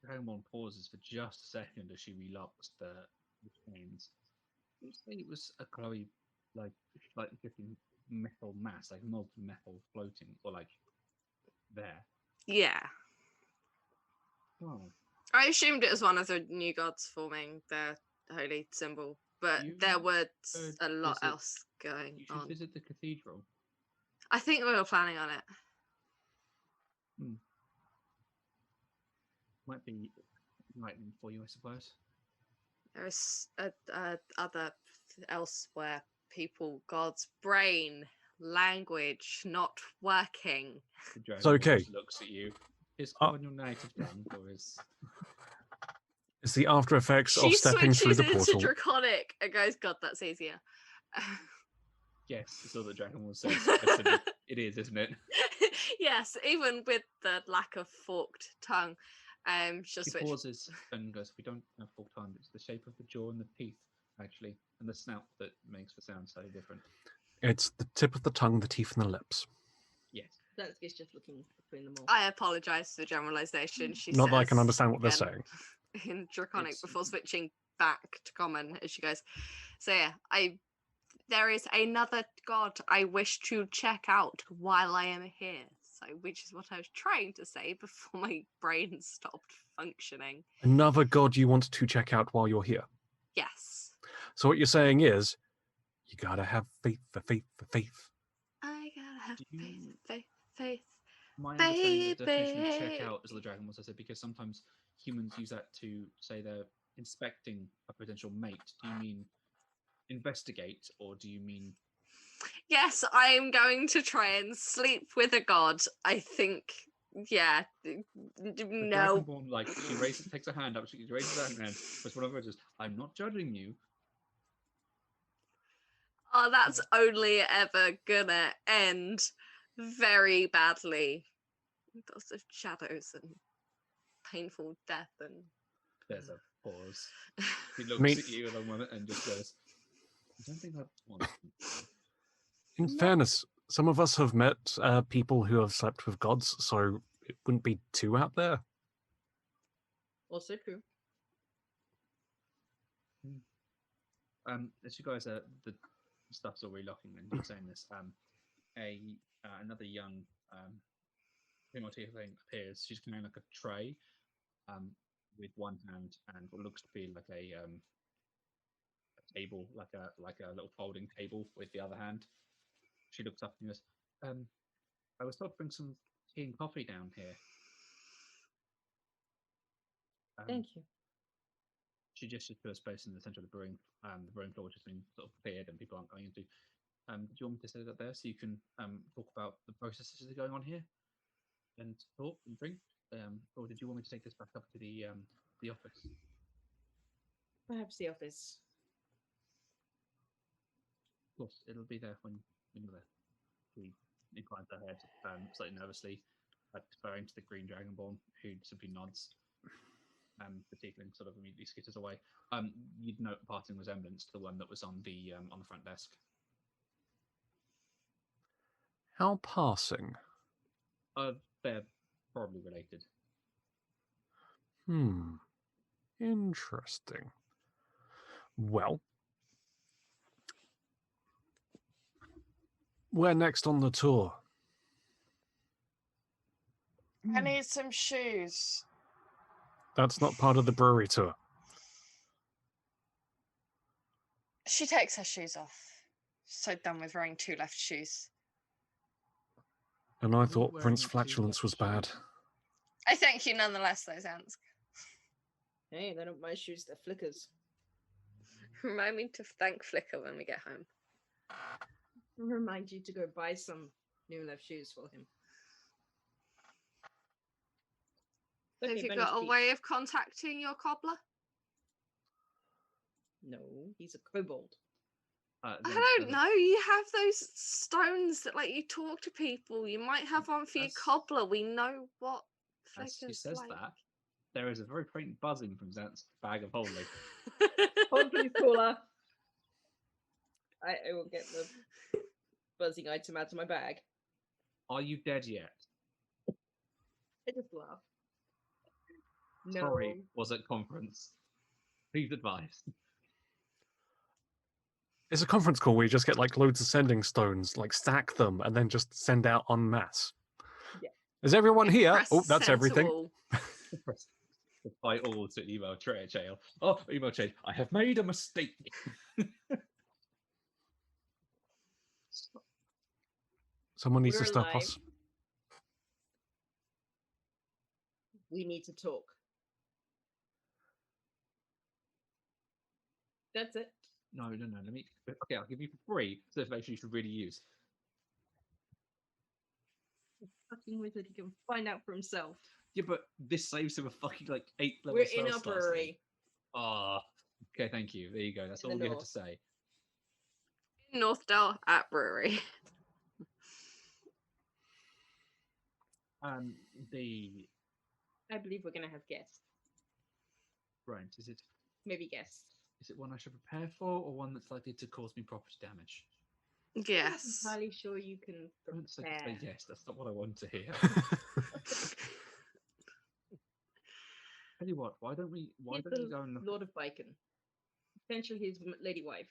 Dragonborn pauses for just a second as she relocks the chains. You say it was a glowy, like slightly shifting metal mass, like molten metal floating, or like there. Yeah. Oh, I assumed it was one of the new gods forming their holy symbol, but there was a lot else going you should on. visit the cathedral. I think we were planning on it. Might be enlightening for you, I suppose. There's other elsewhere people, God's brain, language not working. The dragon It's okay. just looks at you. Is Cardinal Knight of Tongue, or is... It's the after effects of She stepping through switches the into portal. draconic and goes, God, that's easier. Yes, that's all the dragon will say. It is, isn't it? Yes, even with the lack of forked tongue. She Just which pauses and goes, "We don't have full time. It's the shape of the jaw and the teeth, actually, and the snout that makes the sound slightly different." It's the tip of the tongue, the teeth, and the lips. Yes. Zansky's just looking between them all. I apologise for the generalisation. She Not that I can says understand what they're again saying. in Draconic It's- before switching back to common as she goes. So yeah, there is another god I wish to check out while I am here. So which is what I was trying to say before my brain stopped functioning. Another god you want to check out while you're here. Yes. So what you're saying is, you gotta have faith for faith for faith. I gotta have Do faith, you- faith, faith. My understanding of the definition of Baby. check out is the dragon was I said because sometimes humans use that to say they're inspecting a potential mate. Do you mean investigate or do you mean Yes, I am going to try and sleep with a god. I think, yeah. the No. dragonborn like she raises takes her hand up, she raises her hand, but one of her words is, "I'm not judging you." Oh, that's only ever gonna end very badly. Lots of shadows and painful death and. There's a pause. He looks mean- at you in a moment and just goes, "I don't think I want." In fairness, some of us have met people who have slept with gods, so it wouldn't be too out there. Also true. As you guys are the stuff's all relocking and you're saying this, another young female tiefling appears. She's carrying like a tray, with one hand and what looks to be like a table, like a little folding table with the other hand. She looks up and goes, "I was told to bring some tea and coffee down here." Thank you. She gestures to a space in the center of the brewing floor, which has been sort of cleared and people aren't going into. Do you want me to set it up there so you can talk about the processes that are going on here and talk and drink? Or did you want me to take this back up to the office? Perhaps the office. Of course, it'll be there when you're there. She inclines her head slightly nervously, referring to the green dragonborn, who simply nods. The tiefling sort of immediately skitters away. You'd note a passing resemblance to the one that was on the front desk. How passing? They're probably related. Interesting. Well, where next on the tour? I need some shoes. That's not part of the brewery tour. She takes her shoes off. So done with wearing two left shoes. And I You're thought wearing Prince two Flatulence left was bad. shoes. I thank you nonetheless, though, Zansk. Hey, they're not my shoes, they're Flicker's. Remind me to thank Flicker when we get home. Remind you to go buy some new left shoes for him. Have Okay, you Bunny's got a feet. way of contacting your cobbler? No, he's a kobold. I don't know. You have those stones that let you talk to people. You might have one for your As- cobbler. We know what As she Flicker's says like. that, there is a very faint buzzing from Zant's bag of holding. Hold please, caller. I will get the buzzing item out of my bag. Are you dead yet? I just laugh. No. Sorry, was at conference. Please advise. It's a conference call where you just get like loads of sending stones, like stack them, and then just send out en masse. Yeah. Is everyone here? Press Oh, that's send to everything. all. By all to email trail. Oh, email chain. I have made a mistake. Someone needs We're to stop alive. us. We need to talk. That's it. No. Let me. Okay, I'll give you for free. So information you should really use. Fucking wizard, he can find out for himself. Yeah, but this saves him a fucking like 8 level We're spell in a slot. brewery. Ah, okay, thank you. There you go. That's In all the you had to north. say. Northdale at brewery. The I believe we're gonna have guests. right, is it Maybe guests. one I should prepare for, or one that's likely to cause me property damage? Yes. I'm not entirely sure you can Don't say prepare. yes. That's not what I want to hear. Tell you what, why don't we He's go and the look? Lord of Bacon. Potentially his lady wife.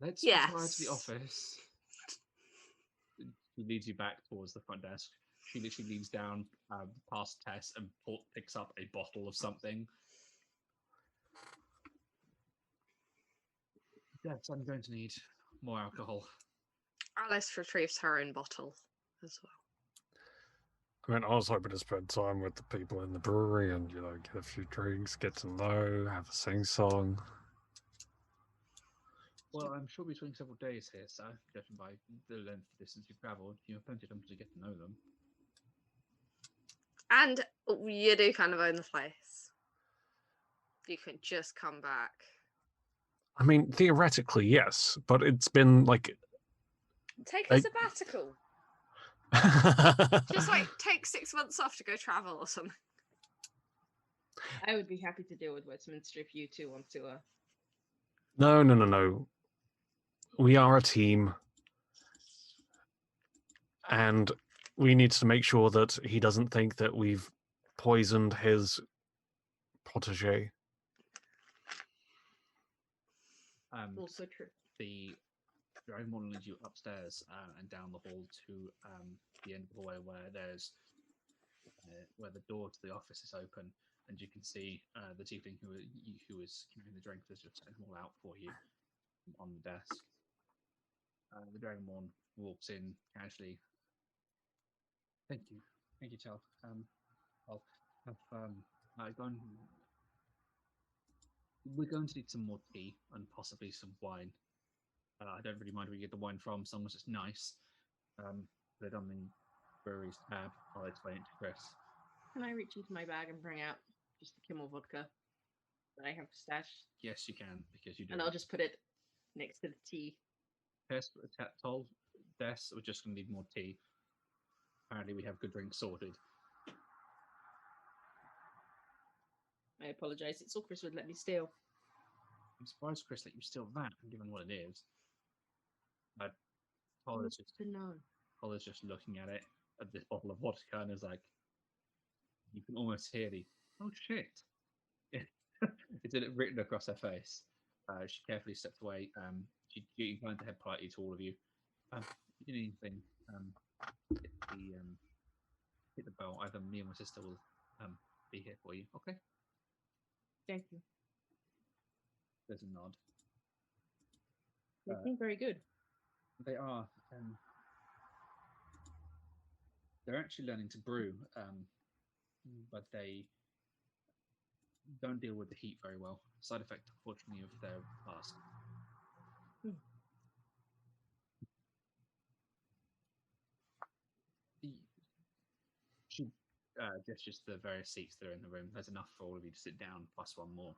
Let's retire to the Yes. office. She leads you back towards the front desk. She literally leans down past Tess and picks up a bottle of something. Yes, I'm going to need more alcohol. Alice retrieves her own bottle as well. I mean, I was hoping to spend time with the people in the brewery and, get a few drinks, get to know, have a sing-song. Well, I'm sure between several days here, sir, judging by the length of distance you've travelled, you have plenty of time to get to know them. And you do kind of own the place. You can just come back. I mean, theoretically, yes, but it's been like... Take a I- sabbatical. Just like take 6 months off to go travel or something. I would be happy to deal with Westminster if you two want to. No. We are a team. And we need to make sure that he doesn't think that we've poisoned his protege. Also true. The Dragonborn leads you upstairs and down the hall to the end of the hallway where there's where the door to the office is open, and you can see the tiefling who is keeping the drink has just set them all out for you on the desk. The Dragonborn walks in casually. Thank you, Chel. I'll have gone. We're going to need some more tea and possibly some wine. I don't really mind where you get the wine from, as long as it's nice. Put it on the brewery's tab. I'll explain it to Chris. Can I reach into my bag and bring out just the Kimmel vodka that I have stashed? Yes, you can, because you do. And I'll just put it next to the tea. Tess told Des we're just going to need more tea. Apparently, we have good drinks sorted. I apologize. It's all Chris would let me steal. I'm surprised, Chris, that you steal that, given what it is. But Paula's just looking at it, at this bottle of vodka, and is like, you can almost hear the, oh shit. It's written across her face. She carefully steps away. She inclined her head politely to all of you. If you need anything, hit the bell. Either me or my sister will be here for you. Okay? Thank you. There's a nod. They seem very good. They are. They're actually learning to brew, but they don't deal with the heat very well. Side effect, unfortunately, of their past. She gestures to the various seats that are in the room. There's enough for all of you to sit down, plus one more.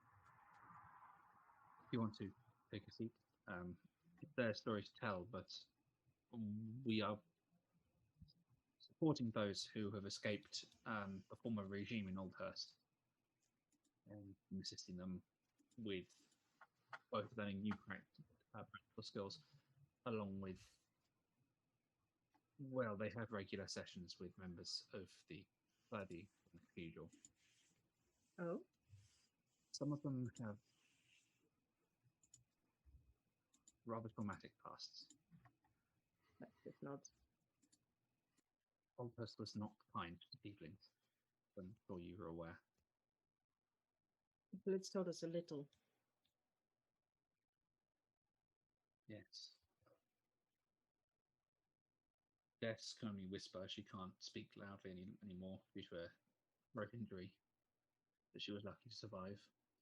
If you want to take a seat, it's their story to tell, but we are supporting those who have escaped the former regime in Oldhurst and assisting them with both learning new practical skills along with, well, they have regular sessions with members of the cathedral. Oh? Some of them have rather traumatic pasts. That's just nods. Oldhurst was not kind to tieflings. I'm sure you were aware. Blitz told us a little. Yes. Des can only whisper. She can't speak loudly anymore due to a throat injury that she was lucky to survive.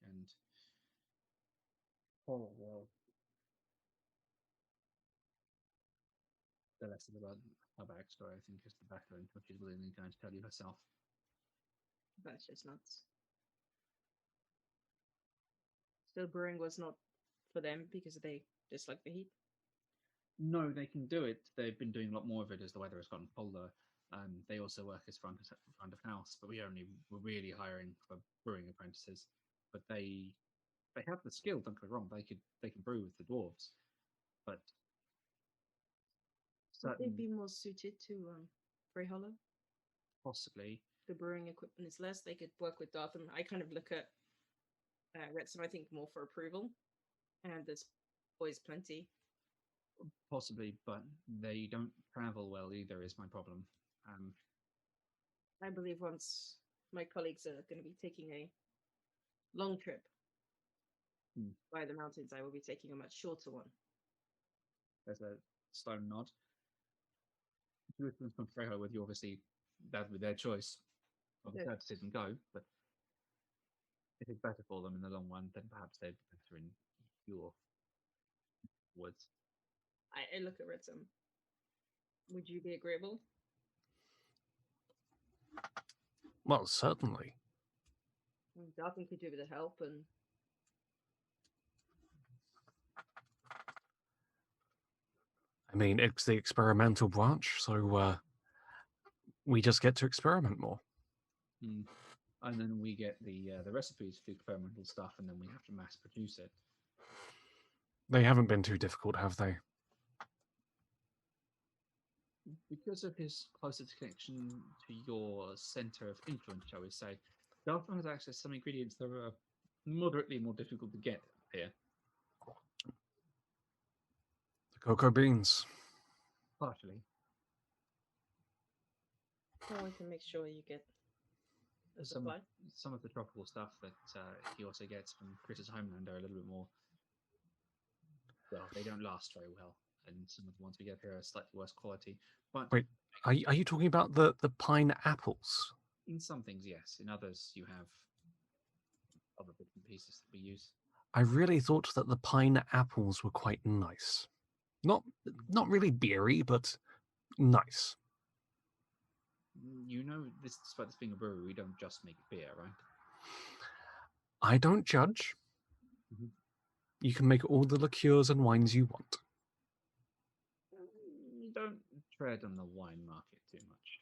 And oh well, the rest of her backstory, I think, is the better until she's willingly going to tell you herself. That's just nuts. So brewing was not for them because they dislike the heat? No, they can do it. They've been doing a lot more of it as the weather has gotten colder. They also work as front of house, but we only were really hiring for brewing apprentices. But they have the skill. Don't get me wrong; they can brew with the dwarves, but Would they certain be more suited to Frey Hollow? possibly The brewing equipment is less. They could work with Dartham. I kind of look at Wrexham, I think, more for approval, and there's always plenty. possibly, but they don't travel well either. Is my problem. I believe once my colleagues are going to be taking a long trip by the mountains, I will be taking a much shorter one. There's a stone nod. From Frejo with you, obviously, that would be their choice. Obviously, to sit and go, but if it's better for them in the long run, then perhaps they'd be better in your woods. I look at Wrexham. Would you be agreeable? Well, certainly. Dartham could do with the help, and I mean, it's the experimental branch, so we just get to experiment more. And then we get the recipes for the experimental stuff, and then we have to mass produce it. They haven't been too difficult, have they? Because of his closest connection to your center of influence, shall we say, Dartham has access to some ingredients that are moderately more difficult to get here. The cocoa beans. Partially. well, we can make sure you get a supply. Some of the tropical stuff that he also gets from Chris's homeland are a little bit more. Well, they don't last very well, and some of the ones we get here are slightly worse quality. But Wait, are you talking about the pine apples? in some things, yes. In others, you have other bits and pieces that we use. I really thought that the pine apples were quite nice. Not really beery, but nice. You know, despite this being a brewery, we don't just make beer, right? I don't judge. Mhm. You can make all the liqueurs and wines you want. Don't tread on the wine market too much.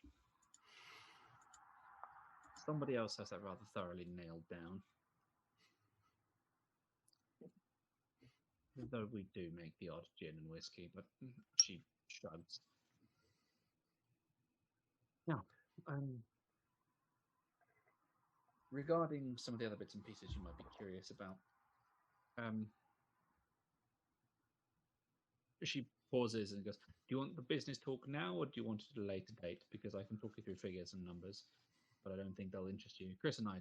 Somebody else has that rather thoroughly nailed down. Though we do make the odd gin and whiskey, but she shrugs. Now, regarding some of the other bits and pieces you might be curious about, she pauses and goes, "Do you want the business talk now, or do you want it at a later date? Because I can talk you through figures and numbers, but I don't think they'll interest you. Chris and I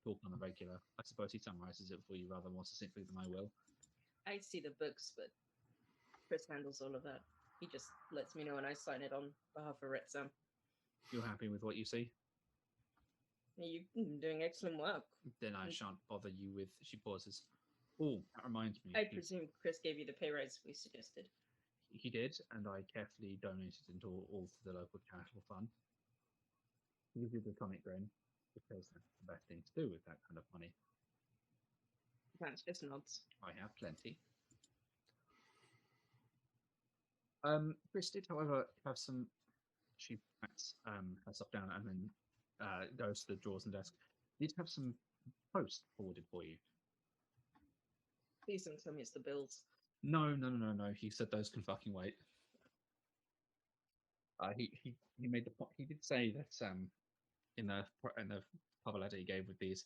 talk on a regular. I suppose he summarizes it for you rather more succinctly than I will. I see the books, but Chris handles all of that. He just lets me know and I sign it on behalf of Wrexham. You're happy with what you see? You're doing excellent work. Then I shan't bother you with." She pauses. Oh, that reminds me. I presume Chris gave you the pay rise we suggested. He did, and I carefully donated it all to the local charitable fund. He gives you the tonic grin, because that's the best thing to do with that kind of money. Vance just nods. I have plenty. Chris did, however, have some. She pats herself down and then goes to the drawers and desk. Did have some post forwarded for you. Please don't tell me it's the bills. No. He said those can fucking wait. He made the point. He did say that in the cover letter he gave with these,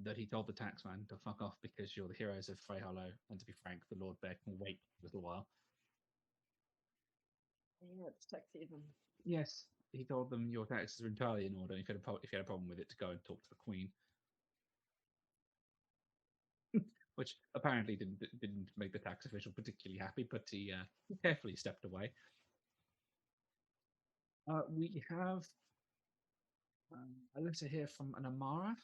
that he told the taxman to fuck off because you're the heroes of Frey Hollow, and to be frank, the Lord Bear can wait a little while. Yeah, it's tax even. Yes, he told them your taxes are entirely in order. If you had a problem with it, to go and talk to the Queen. Which apparently didn't make the tax official particularly happy, but he carefully stepped away. We have a letter here from an Amara.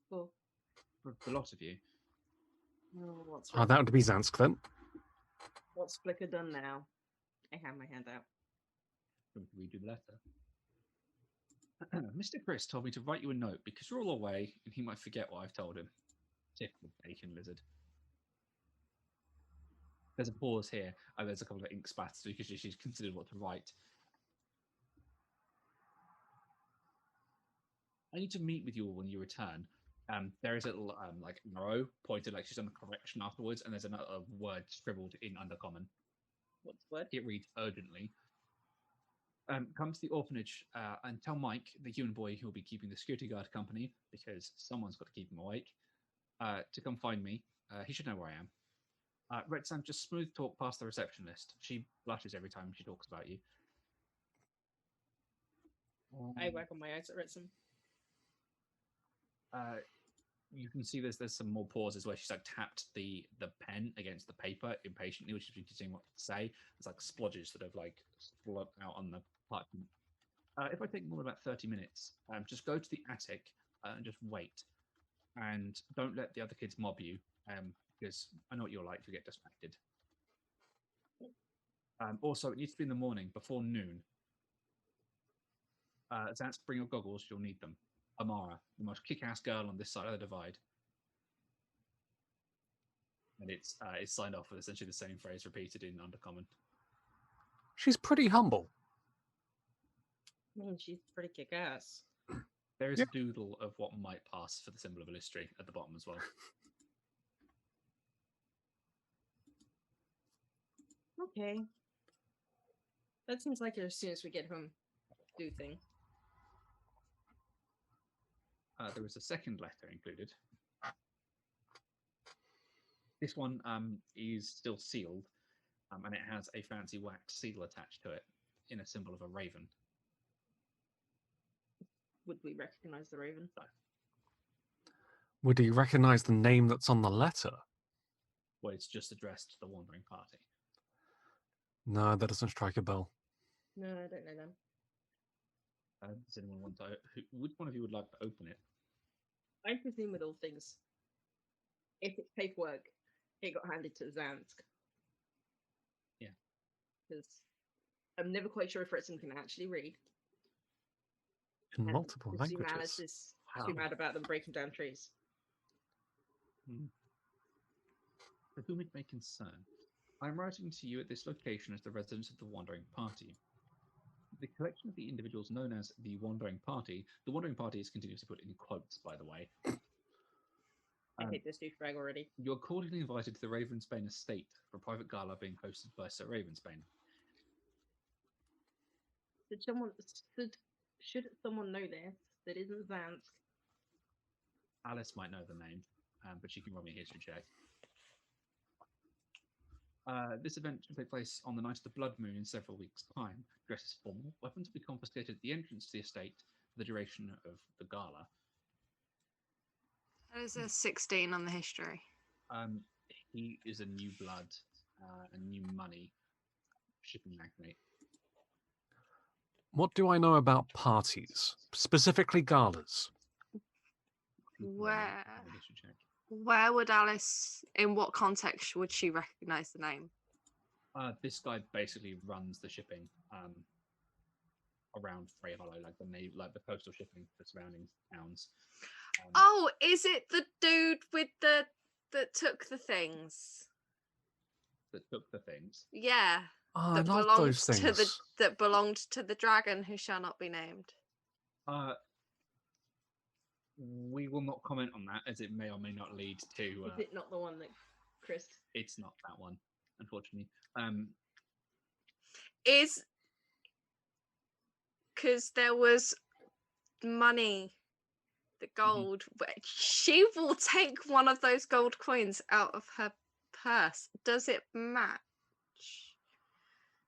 Cool. For the lot of you. What's Oh, that would be Zansk then. What's Flicker done now? I have my hand out. Going to read you the letter. Mr. Chris told me to write you a note because you're all away and he might forget what I've told him. Typical bacon lizard. There's a pause here, and there's a couple of ink spatters because she's considered what to write. I need to meet with you all when you return. There is a little like arrow pointed like she's done a correction afterwards, and there's another word scribbled in Undercommon. What's the word? It reads urgently. Come to the orphanage and tell Mike, the human boy who will be keeping the security guard company, because someone's got to keep him awake, to come find me. He should know where I am. Red Sam, just smooth talk past the receptionist. She blushes every time she talks about you. I whack on my eyes at Ritson. You can see there's some more pauses where she's like tapped the pen against the paper impatiently, which is interesting what to say. There's like splodges that have like splodged out on the parchment. If I take more than about 30 minutes, just go to the attic and just wait. And don't let the other kids mob you, because I know what you're like to get distracted. Also, it needs to be in the morning, before noon. Zance, bring your goggles, you'll need them. Amara, the most kick-ass girl on this side of the divide. And it's signed off with essentially the same phrase repeated in Undercommon. She's pretty humble. I mean, she's pretty kick-ass. There is a doodle of what might pass for the symbol of Illustri at the bottom as well. Okay. That seems like as soon as we get home, do thing. There is a second letter included. This one is still sealed, and it has a fancy wax seal attached to it in a symbol of a raven. Would we recognize the raven? No. Would he recognize the name that's on the letter? Well, it's just addressed to the Wandering Party. No, that doesn't strike a bell. No, I don't know them. Does anyone want to? Which one of you would like to open it? I presume with all things, if it's paperwork, it got handed to Zansk. Yeah. Because I'm never quite sure if Ritson can actually read. In And multiple presume Alice languages. is too mad about them breaking down trees. For whom it may concern, I am writing to you at this location as the residents of the Wandering Party. The collection of the individuals known as the Wandering Party is continuously put in quotes, by the way. I hate this douchebag already. You're cordially invited to the Ravensbane estate for a private gala being hosted by Sir Ravensbane. Should someone know this that isn't Zansk? Alice might know the name, but she can roll me a history check. This event should take place on the night of the blood moon in several weeks' time. Dress is formal. Weapons will be confiscated at the entrance to the estate for the duration of the gala. That is a 16 on the history. He is a new blood and new money shipping magnate. What do I know about parties, specifically galas? Where would Alice, in what context would she recognize the name? This guy basically runs the shipping around Frey Hollow, like the coastal shipping for surrounding towns. Oh, is it the dude with that took the things? That took the things. Yeah. Oh, that I love belonged those things. to that belonged to the dragon who shall not be named. We will not comment on that, as it may or may not lead to. Is it not the one that Chris? It's not that one, unfortunately. Is because there was money, the gold. She will take one of those gold coins out of her purse. Does it match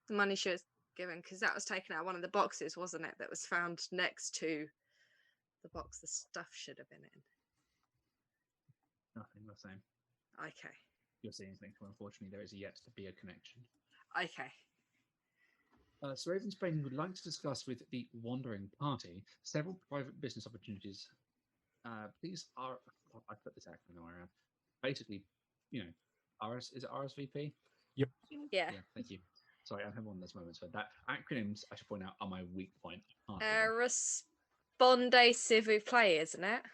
the money she was given? Because that was taken out of one of the boxes, wasn't it? That was found next to the box the stuff should have been in. Nothing the same. Okay. You're seeing something, unfortunately, there is yet to be a connection. Okay. Sir Ravensbane would like to discuss with the Wandering Party several private business opportunities. These are, I put this acronym around. Basically, is it RSVP? Yep. Yeah. Thank you. Sorry, I have one of those moments where that acronyms, I should point out, are my weak point. Responde s'il vous plaît, isn't it?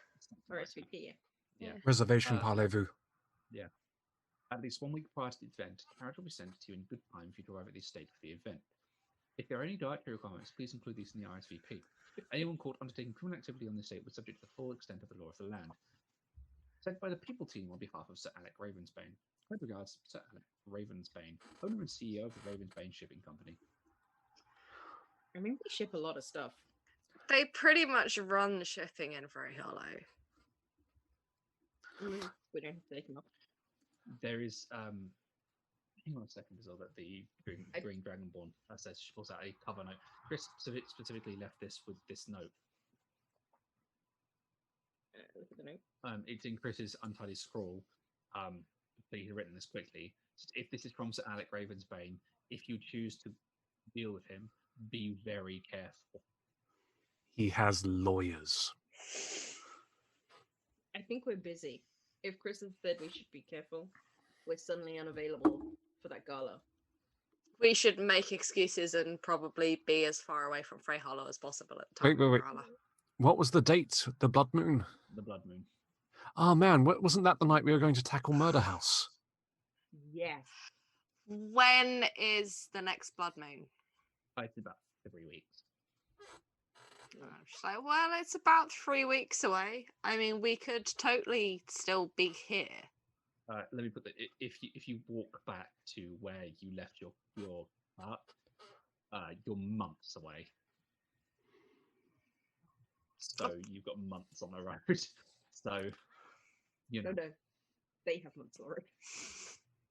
RSVP. Yeah. Reservation parlez-vous. Yeah. At least 1 week prior to the event, a carriage will be sent to you in good time for you to arrive at the estate for the event. If there are any dietary requirements, please include these in the RSVP. Anyone caught undertaking criminal activity on this date was subject to the full extent of the law of the land. Sent by the People Team on behalf of Sir Alec Ravensbane. With regards, Sir Alec Ravensbane, owner and CEO of the Ravensbane Shipping Company. I mean, we ship a lot of stuff. They pretty much run shipping in Very Hollow. We don't have to take them up. There is hang on a second as well that the Green Dragonborn says she pulls out a cover note. Chris specifically left this with this note. Look at the note. It's in Chris's untidy scrawl. But he's written this quickly. If this is from Sir Alec Ravensbane, if you choose to deal with him, be very careful. He has lawyers. I think we're busy. If Chris has said we should be careful, we're suddenly unavailable for that gala. We should make excuses and probably be as far away from Frey Hollow as possible at the time. Wait. of the gala. What was the date? The Blood Moon? The Blood Moon. Oh man, wasn't that the night we were going to tackle Murder House? Yes. When is the next Blood Moon? It's about 3 weeks. She's like, well, it's about 3 weeks away. I mean, we could totally still be here. Let me put that. If you walk back to where you left your cart, you're months away. So you've got months on the road. So you know. No, they have months already.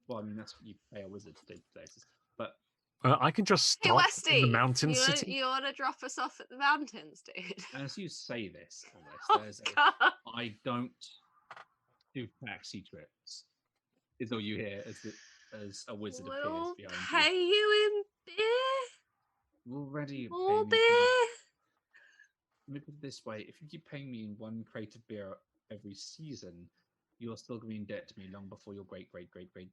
Well, I mean that's what you pay a wizard to do places. But I can just Hey, stop Westy, in the mountain you city. You want to drop us off at the mountains, dude? as you say this, Oh, there's God. I don't do taxi trips. Is all you hear as a wizard appears We'll behind pay you in beer. you. Already More paying me beer. Let me put it this way: if you keep paying me in 1 crate of beer every season, you're still going to be in debt to me long before your great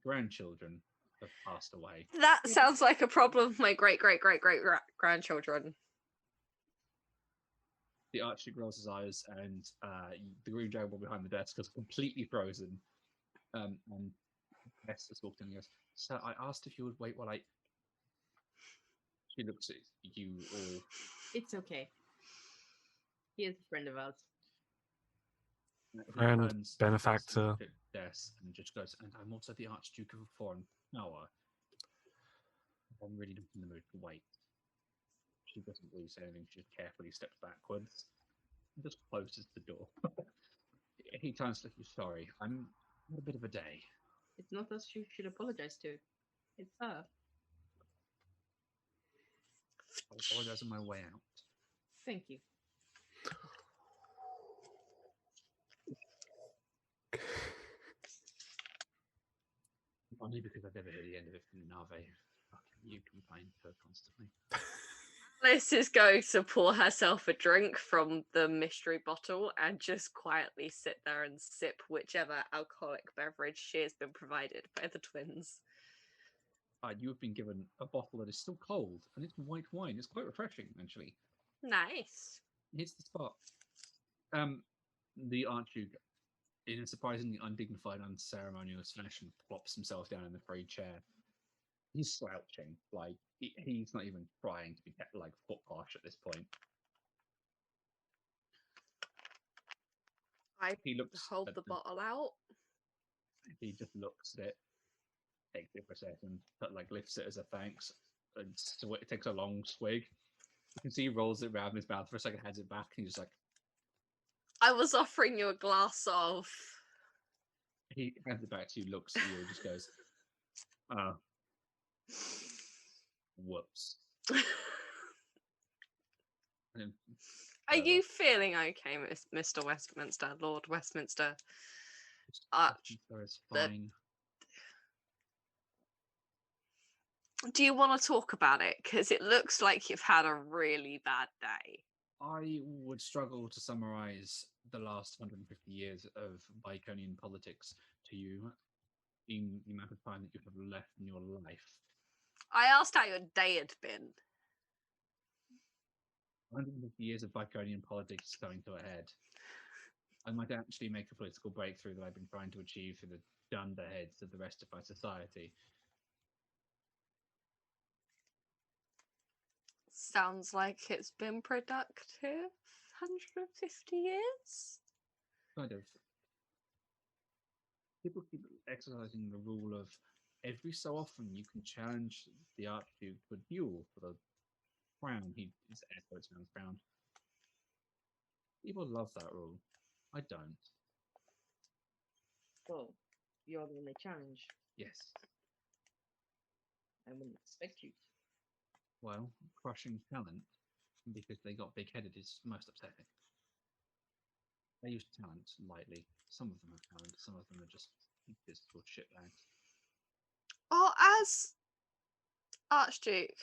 grandchildren have passed away. That sounds like a problem with my great grandchildren. The Archduke rolls his eyes, and the Green Dragon behind the desk is completely frozen. And Bess has walked in and goes, "Sir, I asked if you would wait while I." She looks at you all. It's okay. He is a friend of ours. He And turns benefactor. to Bess and just goes, "And I'm also the Archduke of a foreign power. I'm really not in the mood to wait." She doesn't really say anything. She just carefully steps backwards and just closes the door. He turns to you. "Sorry, I'm had a bit of a day." It's not us you should apologize to. It's her. I'll apologize on my way out. Thank you. Only because I've never heard the end of it from Nave. Fucking you complain so constantly. Alice is going to pour herself a drink from the mystery bottle and just quietly sit there and sip whichever alcoholic beverage she has been provided by the twins. You have been given a bottle that is still cold, and it's white wine. It's quite refreshing, actually. Nice. Here's the spot. The Archduke, in a surprisingly undignified, unceremonious fashion, plops himself down in the frayed chair. He's slouching, like he's not even trying to be like foot posh at this point. He looks Hold at the bottle out. He just looks at it, takes it for a second, but like lifts it as a thanks, and it takes a long swig. You can see he rolls it around in his mouth for a second, hands it back, and he's just like. I was offering you a glass of. He hands it back to you, looks at you, and just goes, whoops. Are you feeling okay, Mr. Westminster, Lord Westminster? It's fine. Do you want to talk about it? Because it looks like you've had a really bad day. I would struggle to summarize the last 150 years of Biconian politics to you in the amount of time that you have left in your life. I asked how your day had been. 150 years of Biconian politics coming to a head. I might actually make a political breakthrough that I've been trying to achieve through the dunderheads of the rest of my society. sounds like it's been productive. 150 years? Kind of. People keep exercising the rule of every so often you can challenge the Archduke to a duel for the crown. He is air quotes around the crown. People love that rule. I don't. Well, you're the only challenge. Yes. I wouldn't expect you to. Well, crushing talent because they got big-headed is most upsetting. They use talent lightly. Some of them have talent. Some of them are just physical shitbags. Or as Archduke,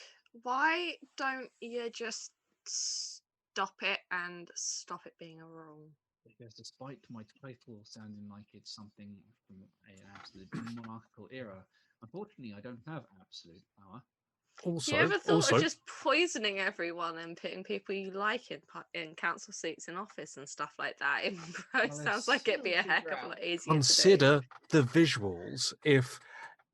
why don't you just stop it and stop it being a rule? Because despite my title sounding like it's something from an absolute monarchical era, unfortunately I don't have absolute power. Also, You ever thought also, of just poisoning everyone and putting people you like in council seats in office and stuff like that? It Well, sounds it's- like it'd be a It'll heck figure of a out. lot easier to consider the visuals. If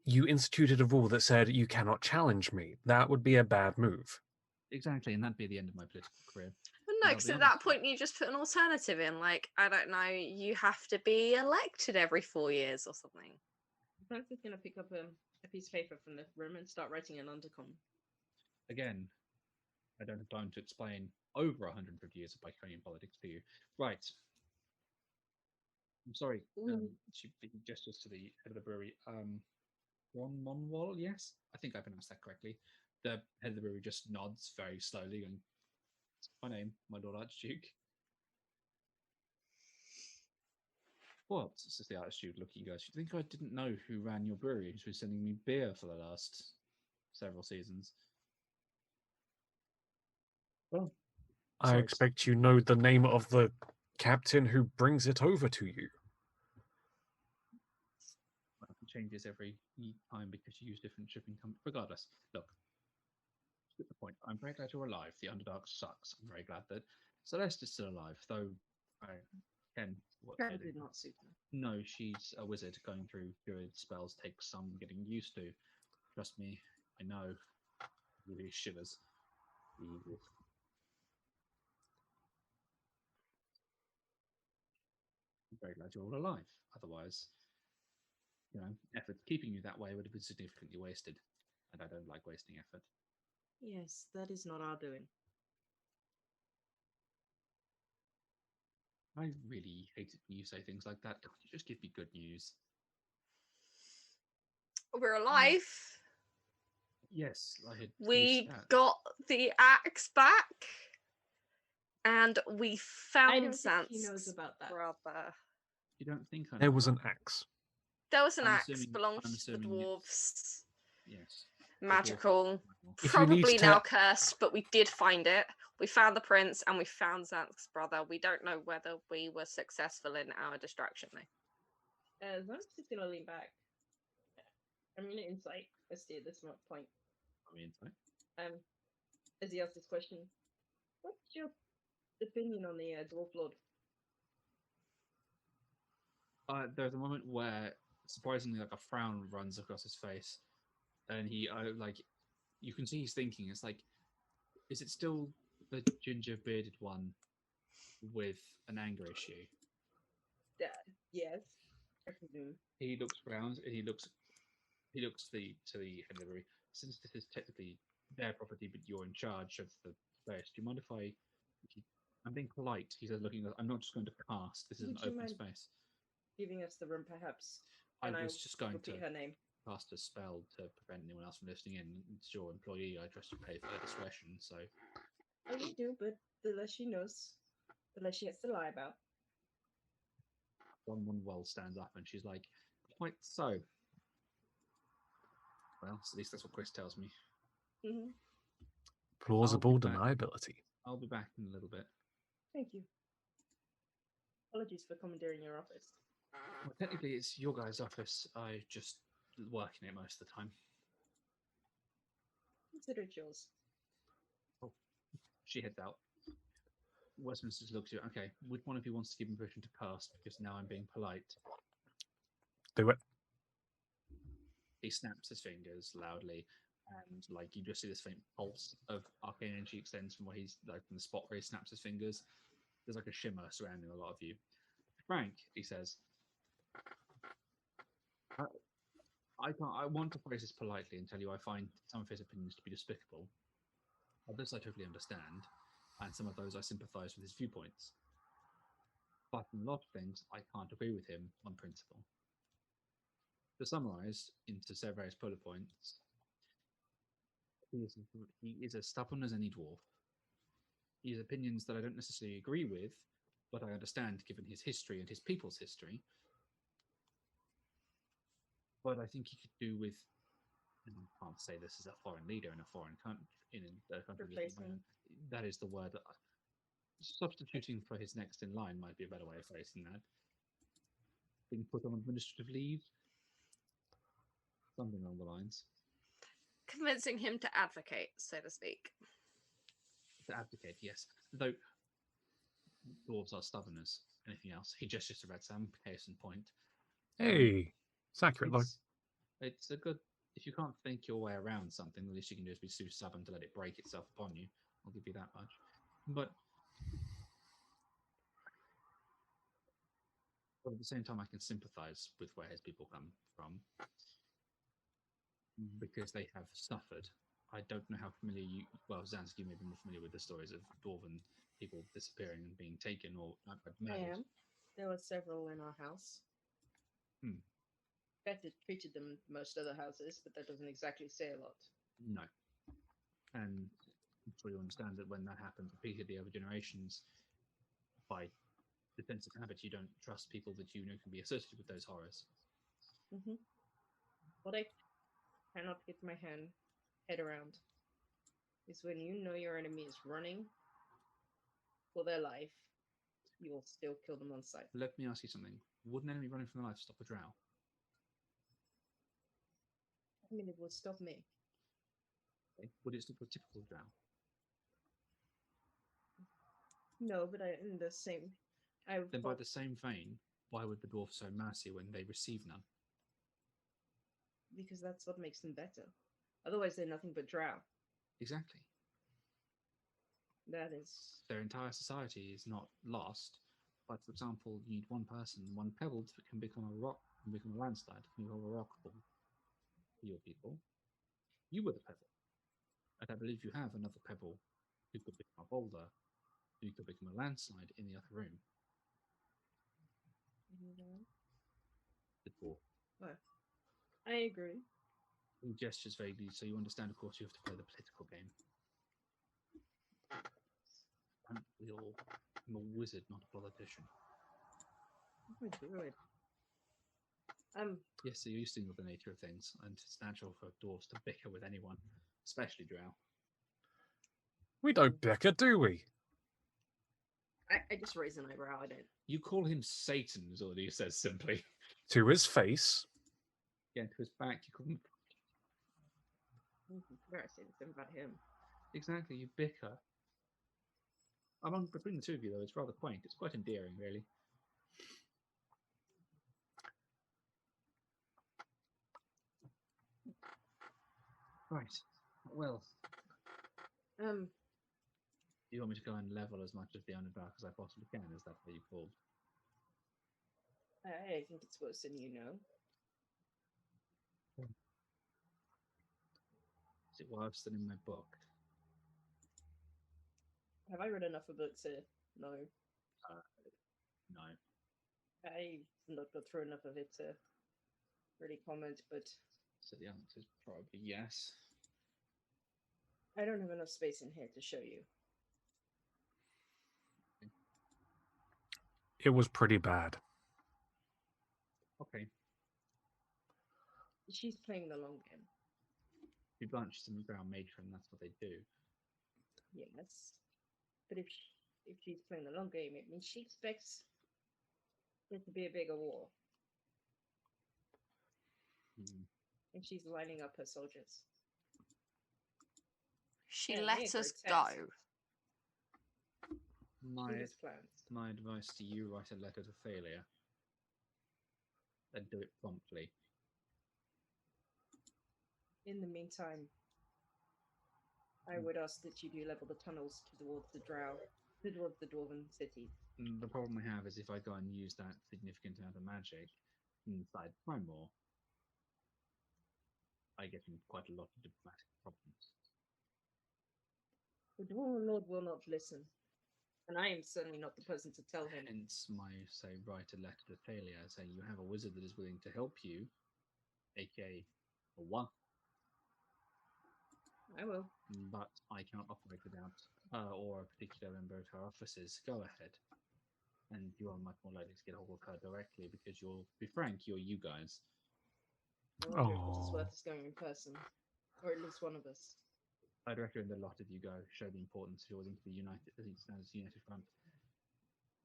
you instituted a rule that said you cannot challenge me, that would be a bad move. Exactly, and that'd be the end of my political career. do. Well, no, I'll because be at that honest with point you just put an alternative in, like, I don't know, you have to be elected every 4 years or something. Francis is going to pick up a piece of paper from the room and start writing an undercom. Again, I don't have time to explain over 150 years of Biconian politics to you. Right. I'm sorry. She gestures to the head of the brewery. Ron Monwall, yes? I think I pronounced that correctly. The head of the brewery just nods very slowly and my name, my Lord Archduke. What? Says the Archduke, looking at you guys. You think I didn't know who ran your brewery, who's been sending me beer for the last several seasons? Well, I sorry, expect you know the name of the captain who brings it over to you. it changes every time because you use different shipping companies. Regardless, look, get the point. I'm very glad you're alive. The Underdark sucks. I'm very glad that Celeste is still alive, though I can. That did not suit her. No, she's a wizard going through good spells takes some getting used to. Trust me, I know. Really shivers. Evil. I'm very glad you're all alive. Otherwise, effort keeping you that way would have been significantly wasted. And I don't like wasting effort. Yes, that is not our doing. I really hate it when you say things like that. Can't you just give me good news? We're alive. Yes, I had. We got the axe back. And we I found don't think he knows Zansk's about that. brother. You don't think I know There was about an axe. There was an I'm axe, assuming- belongs I'm to the assuming dwarves. Yes. Magical. If you need Probably to- now cursed, but we did find it. We found the prince and we found Zansk's brother. We don't know whether we were successful in our distraction though. Zan's just going to lean back. I'm going to insight Misty at this point. I mean, sorry. As he asks this question, what's your opinion on the Dwarf Lord? There's a moment where surprisingly, like a frown runs across his face, and he you can see he's thinking. It's like, is it still the ginger bearded one with an anger issue? Yes. I presume. He looks around and he looks to the head of the brewery. Since this is technically their property, but you're in charge of the place, do you mind if I'm being polite? He says, looking. I'm not just going to cast. This is an Would you open mind space. Giving us the room, perhaps. I And was just going to repeat her name. cast a spell to prevent anyone else from listening in. It's your employee. I trust you pay for their discretion. So Oh, we do, but the less she knows, the less she has to lie about. one well stands up and she's like, "Quite so." Well, at least that's what Chris tells me. Mm-hmm. Plausible back. deniability. I'll be back in a little bit. Thank you. Apologies for commandeering your office. Well, technically, it's your guys' office. I just work in it most of the time. Consider it yours. Oh, she heads out. Westminster just looks at you. Okay, which one of you wants to give me permission to cast? Because now I'm being polite. Do it. He snaps his fingers loudly, and like you just see this faint pulse of arcane energy extends from where he's like from the spot where he snaps his fingers. There's like a shimmer surrounding a lot of you. Frank, he says, I want to phrase this politely and tell you I find some of his opinions to be despicable. Others I totally understand, and some of those I sympathise with his viewpoints. But in a lot of things, I can't agree with him on principle. To summarise into various bullet points, he is as stubborn as any dwarf. He has opinions that I don't necessarily agree with, but I understand given his history and his people's history. But I think he could do with, and I can't say this as a foreign leader in a foreign country, in a country Replacement. that is the word. Substituting for his next in line might be a better way of phrasing that. Being put on administrative leave, something along the lines. Convincing him to advocate, so to speak. To abdicate, yes. Though dwarves are stubborn as anything else. He gestures to Red Sam, case in point. Hey, it's accurate though. It's a good. If you can't think your way around something, the least you can do is be too stubborn to let it break itself upon you. I'll give you that much. But at the same time, I can sympathise with where his people come from because they have suffered. I don't know how familiar you. Well, Zansk, you may be more familiar with the stories of dwarven people disappearing and being taken or I murdered. am. There were several in our house. Hmm. In fact, it treated them most other houses, but that doesn't exactly say a lot. No. And I'm sure you understand that when that happens repeatedly over generations, by defensive habit, you don't trust people that you know can be associated with those horrors. Mm-hmm. What I cannot get my head around is when you know your enemy is running for their life, you will still kill them on sight. Let me ask you something. Would an enemy running from their life stop a drow? I mean, it would stop me. Okay. Would it stop a typical drow? No, but in the same. Then by the same vein, why would the dwarf show mercy when they receive none? Because that's what makes them better. Otherwise, they're nothing but drow. Exactly. That is. Their entire society is not lost. But for example, you need one person, one pebble that can become a rock, can become a landslide, can become a rock ball for your people. You were the pebble. And I believe you have another pebble who could become a boulder, who could become a landslide in the other room. The dwarf. Oh, I agree. He gestures vaguely, so you understand, of course, you have to play the political game. I'm a wizard, not a politician. Oh, good. Yes, so you're used to the nature of things, and it's natural for dwarves to bicker with anyone, especially drow. We don't bicker, do we? I just raise an eyebrow. I don't. You call him Satan, is all he says simply. To his face. Yeah, to his back, you call him. Where I say the same about him. Exactly, you bicker. Between the two of you, though, it's rather quaint. It's quite endearing, really. Right. Well, Um, do you want me to go and level as much of the Underdark as I possibly can? Is that what you called? I think it's worse than you know. Is it worse than in my book? Have I read enough of it to know? No. I've not got through enough of it to really comment, but So the answer is probably yes. I don't have enough space in here to show you. It was pretty bad. Okay. She's playing the long game. If you blanch some ground matron, that's what they do. Yes. But if she's playing the long game, it means she expects it to be a bigger war. Hmm. And she's lining up her soldiers. She Yeah, let me us a task. go. She plans. My advice to you, write a letter to failure. And do it promptly. In the meantime, I would ask that you do level the tunnels towards the towards the dwarven city. The problem we have is if I go and use that significant amount of magic inside Primor, I get in quite a lot of diplomatic problems. The dwarven lord will not listen, and I am certainly not the person to tell him. Hence my write a letter to Thalia saying you have a wizard that is willing to help you, aka a one, I will. but I cannot operate without or a particular member of her officers. Go ahead. And you are much more likely to get hold of her directly because you'll be frank, you're you guys. I wonder if it is Oh. worth us going in person, or at least one of us. I'd recommend a lot of you go show the importance of yours into the United Front.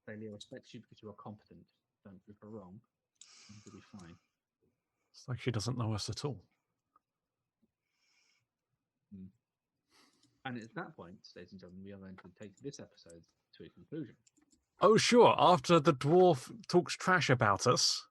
Thalia respects you because you are competent. Don't prove her wrong. And you'll be fine. It's like she doesn't know us at all. And at that point, ladies and gentlemen, we are going to take this episode to a conclusion. Oh, sure. After the dwarf talks trash about us,